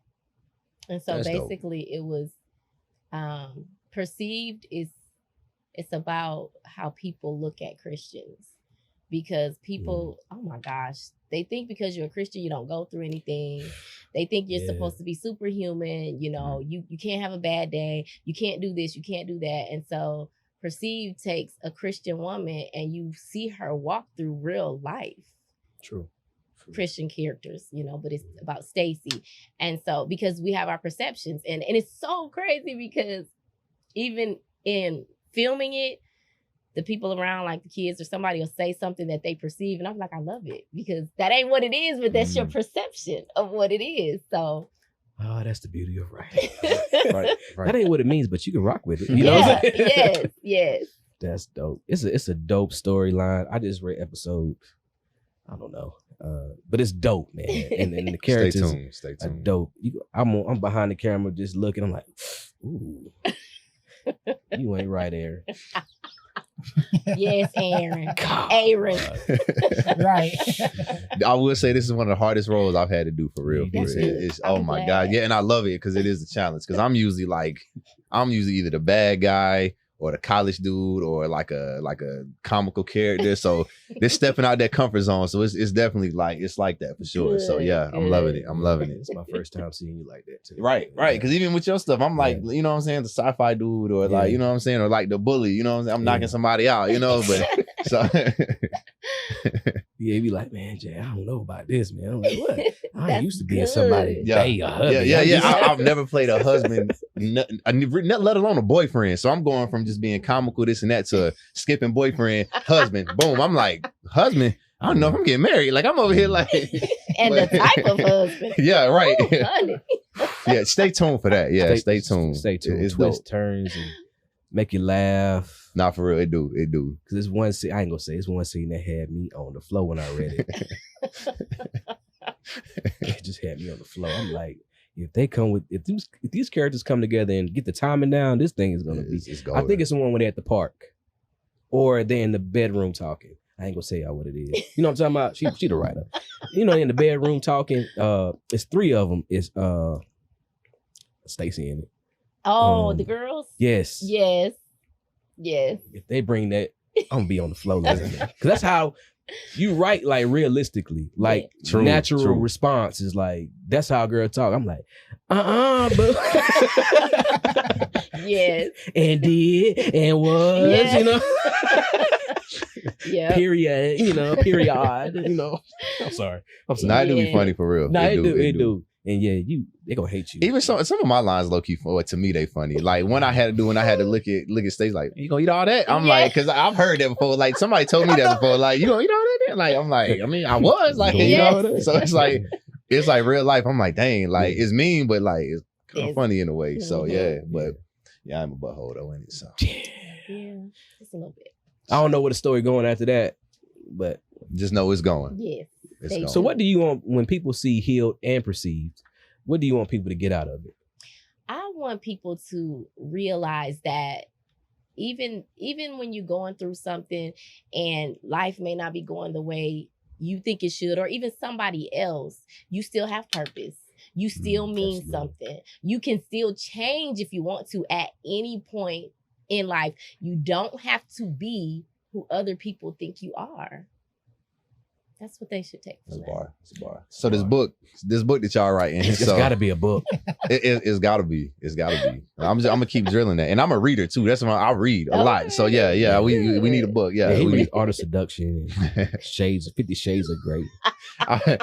And so That's dope. basically it was perceived it's about how people look at Christians, because people, oh my gosh, they think because you're a Christian, you don't go through anything. They think you're supposed to be superhuman. You can't have a bad day. You can't do this. You can't do that. And so Perceived takes a Christian woman and you see her walk through real life. True. Christian characters, but it's about Stacy. And so because we have our perceptions and it's so crazy because even in filming it, the people around, like the kids or somebody, will say something that they perceive, and I'm like, I love it because that ain't what it is, but that's your perception of what it is. So That's the beauty of writing. Right. That ain't what it means, but you can rock with it. You know what I'm saying? yes. That's dope. It's a dope storyline. I just read episode, I don't know, but it's dope, man. And the characters Stay are tuned. dope. I'm behind the camera just looking. I'm like, ooh, you ain't right, Aaron. Yes, Aaron. God. Aaron. Right. I will say this is one of the hardest roles I've had to do for real. That's good. It's I'm oh my glad. God. Yeah, and I love it because it is a challenge. Because I'm usually either the bad guy or the college dude or like a comical character. So they're stepping out that comfort zone. So it's definitely it's like that for sure. So yeah, I'm loving it. I'm loving it. It's my first time seeing you like that too. Right. Because even with your stuff, I'm like, you know what I'm saying, the sci-fi dude or like, Yeah. you know what I'm saying, or like the bully, you know what I'm saying, I'm knocking Yeah. somebody out, but so Yeah, he be like, man, Jay, I don't know about this, man. I'm like, what? I That's used to being good. somebody. Yeah. Hey, a husband. Yeah. I've never played a husband, let alone a boyfriend. So I'm going from just being comical, this and that, to skipping boyfriend, husband. Boom. I'm like, husband. I don't know if I'm getting married. Like I'm over here like, And the type of husband. yeah, right. Ooh, honey. Yeah, stay tuned for that. Yeah, stay tuned. Stay tuned. It's Twist dope. turns and make you laugh. Nah, for real, it do. Cause it's one scene. I ain't gonna say it's one scene that had me on the floor when I read it. It just had me on the floor. I'm like, if these characters come together and get the timing down, this thing is gonna be. It's I think it's the one when they're at the park, or they're in the bedroom talking. I ain't gonna say y'all what it is. You know what I'm talking about? She the writer. in the bedroom talking. It's 3 of them. It's Stacy in it. Oh, the girls? Yes. Yes. Yes. If they bring that, I'm gonna be on the floor listening. Because that's how you write, like, realistically. Like, natural response is like, that's how a girl talk. I'm like, but yes. And did and was, yes. Yeah. Period, period. I'm sorry. Nah, it do be funny for real. Nah, it do. And yeah, they gonna hate you. Even some of my lines low key to me they funny. Like when I had to look at stage like, you gonna eat all that? I'm like, cause I've heard that before. Like somebody told me that before. Like, you gonna eat all that? Like I'm like, I mean, I was like, so it's like real life. I'm like, dang, like it's mean, but like it's kind of funny in a way. So yeah, but yeah, I'm a butthole though, ain't it? So yeah, just a little bit. I don't know where the story going after that, but just know it's going. Yes. So what do you want when people see healed and perceived? What do you want people to get out of it? I want people to realize that even when you're going through something and life may not be going the way you think it should, or even somebody else, you still have purpose. You still mean something. You can still change if you want to at any point in life. You don't have to be who other people think you are. That's what they should take from that. It's a bar. So this book that y'all writing, it's got to be a book. It's got to be. I'm gonna keep drilling that, and I'm a reader too. That's why I read a lot. So yeah, we need a book. Yeah, we need Art of Seduction, and 50 Shades of Grey. I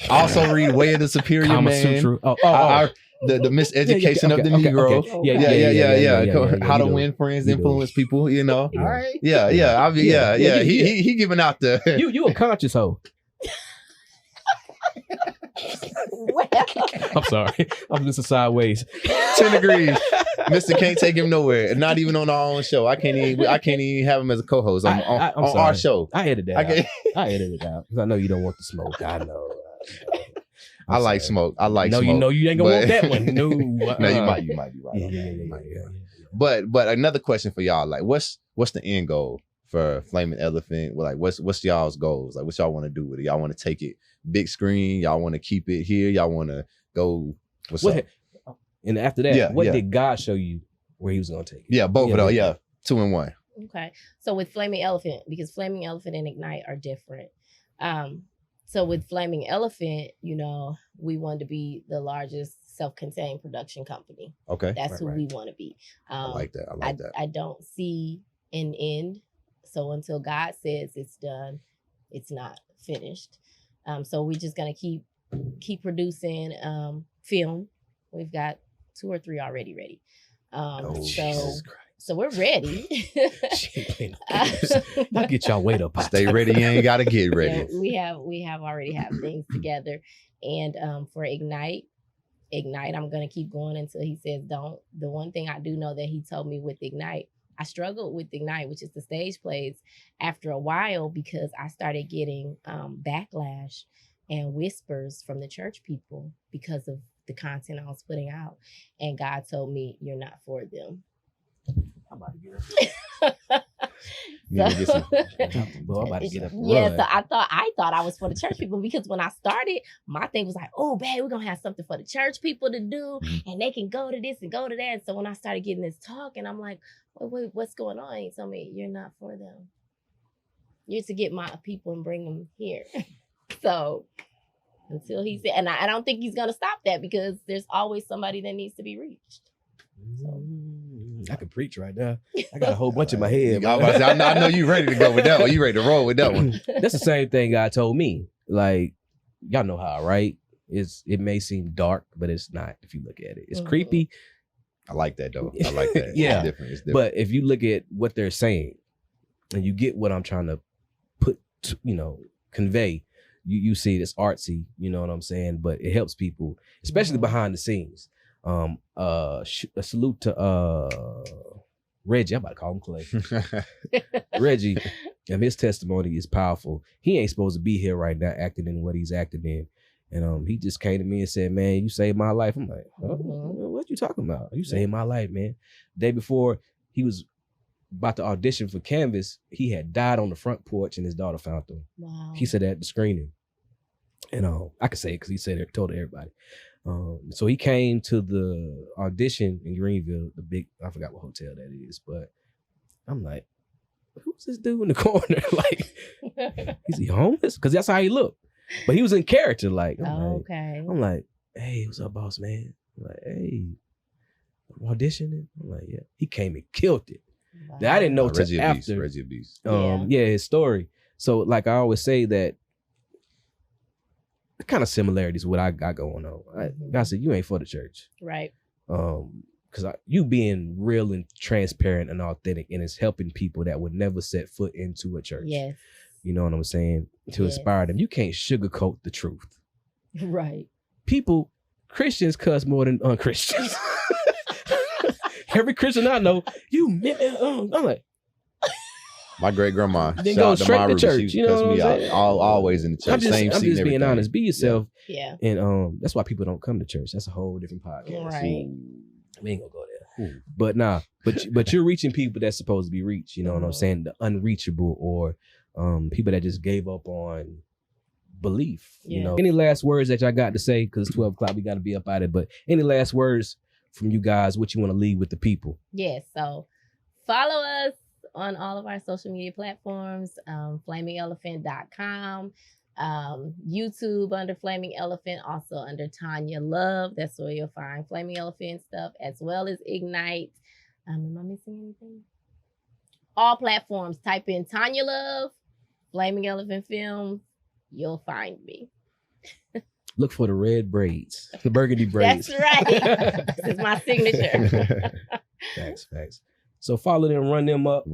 also read Way of the Superior Kama Man. Sutra. The miseducation of the Negro. Okay. Yeah. How to win friends, influence people. All right. Yeah. He giving out the. You a conscious hoe. Well. I'm sorry. I'm just a sideways. 10 degrees. Mr. can't take him nowhere, and not even on our own show. I can't even have him as a co-host on our show. I edited that out. I edited it out because I know you don't want the smoke. I know. I like smoke. No, you ain't gonna want that one. No, no, you might be right. Yeah. But another question for y'all, like, what's the end goal for Flaming Elephant? Like, what's y'all's goals? Like, what y'all want to do with it? Y'all want to take it big screen? Y'all want to keep it here? Y'all want to go? What's up? And after that, what did God show you where He was gonna take it? Yeah, both of those. Yeah, 2 in 1. Okay, so with Flaming Elephant, because Flaming Elephant and Ignite are different. So with Flaming Elephant, we wanted to be the largest self-contained production company. Okay. That's who we want to be. I like that. I don't see an end. So until God says it's done, it's not finished. So we're just going to keep producing film. We've got 2 or 3 already ready. So we're ready. I'll get y'all weight up. Stay ready. You ain't got to get ready. Yeah, we have already have things together. And for Ignite, I'm going to keep going until He says don't. The one thing I do know that He told me with Ignite, I struggled with Ignite, which is the stage plays, after a while because I started getting backlash and whispers from the church people because of the content I was putting out. And God told me, you're not for them. I'm about to get up. I'm about to get up. Yeah, so I thought I was for the church people because when I started, my thing was like, oh, babe, we're gonna have something for the church people to do, and they can go to this and go to that. And so when I started getting this talk, and I'm like, wait, what's going on? He told me, you're not for them. You're to get my people and bring them here. So until He said, and I don't think He's gonna stop that because there's always somebody that needs to be reached. So. I can preach right now. I got a whole bunch in my head. I know you ready to go with that one. You ready to roll with that one. That's the same thing God told me. Like, y'all know how I write. It may seem dark, but it's not if you look at it. It's creepy. I like that though. I like that. Yeah. It's different. But if you look at what they're saying and you get what I'm trying to convey, you see it's artsy, you know what I'm saying? But it helps people, especially behind the scenes. A salute to Reggie. I'm about to call him Clay. Reggie, and his testimony is powerful. He ain't supposed to be here right now acting in what he's acting in. And he just came to me and said, man, you saved my life. I'm like, what you talking about? You saved my life, man. The day before he was about to audition for Canvas, he had died on the front porch and his daughter found him. Wow. He said at the screening. And I could say it because he said it, told everybody. So he came to the audition in Greenville, the big, I forgot what hotel that is, but I'm like, who's this dude in the corner? Like, is he homeless? Because that's how he looked. But he was in character. Like, I'm like, hey, what's up, boss man? I'm like, hey, I'm auditioning. I'm like, yeah. He came and killed it. Wow. I didn't know till after. Reggie Beast. His story. So, like I always say that the kind of similarities what I got going on. I said, you ain't for the church. Right. Because you being real and transparent and authentic, and it's helping people that would never set foot into a church. Yes. You know what I'm saying? To inspire them. You can't sugarcoat the truth. Right. Christians cuss more than unchristians. Every Christian I know, I'm like, my great grandma. Then go straight to church. She cussed me out always in the church. I'm just being honest. Be yourself. Yeah. And that's why people don't come to church. That's a whole different podcast. Right. We ain't gonna go there. But but you're reaching people that's supposed to be reached. You know what I'm saying? The unreachable, or people that just gave up on belief. Yeah. You know. Any last words that y'all got to say? Because it's 12 o'clock, we got to be up at it. But any last words from you guys? What you want to leave with the people? Yes. So follow us on all of our social media platforms, flamingelephant.com, YouTube under Flaming Elephant, also under Tonya Love. That's where you'll find Flaming Elephant stuff, as well as Ignite. Am I missing anything? All platforms, type in Tonya Love, Flaming Elephant Films, you'll find me. Look for the red braids, the burgundy braids. That's right. This is my signature. Facts. So follow them, run them up.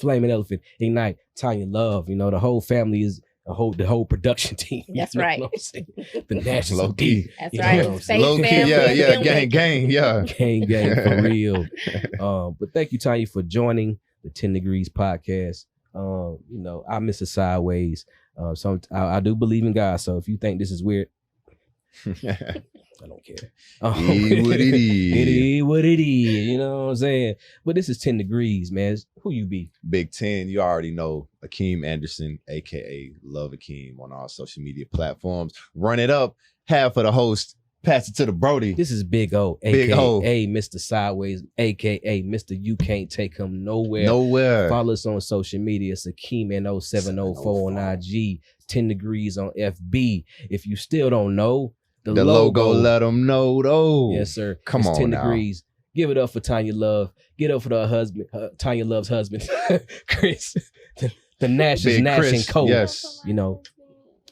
Flaming Elephant, Ignite, Tonya Love. You know, the whole family is the whole production team. That's right. The Nash is low key. That's right. Low key, gang, gang for real. But thank you, Tonya, for joining the 10 Degrees podcast. You know, I miss it sideways. So I do believe in God. So if you think this is weird, I don't care. It is what it is. You know what I'm saying? But this is 10 Degrees, man. Who you be? Big 10. You already know Akeem Anderson, aka Love Akeem, on all social media platforms. Run it up. Half of the host. Pass it to the Brody. This is Big O, aka Mr. Sideways, aka Mr. You Can't Take Him Nowhere. Follow us on social media. It's Akeem N0704 on IG, 10 Degrees on FB. If you still don't know, the logo, let them know though. Yes, sir. Come it's on 10 now. Degrees. Give it up for Tonya Love. Get up for her husband, Tonya Love's husband, Chris. The Nash is Nash Chris, and Co. yes. You know.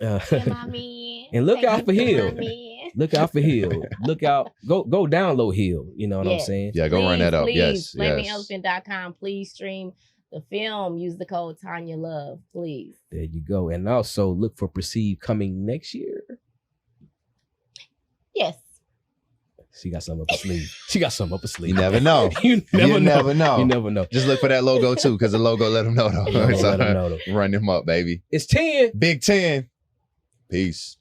Mommy. And look out for Hill. Mommy. Look out for Hill. Look out. Go download Hill. You know what I'm saying? Yeah, go run that up. Yes. FlamingElephant.com. Please stream the film. Use the code Tonya Love, please. There you go. And also look for Perceive coming next year. Yes. She got something up her sleeve. You never know. You never know. You never know. Just look for that logo too, because the logo let them know though. Let them know though. Run them up, baby. It's 10. Big 10. Peace.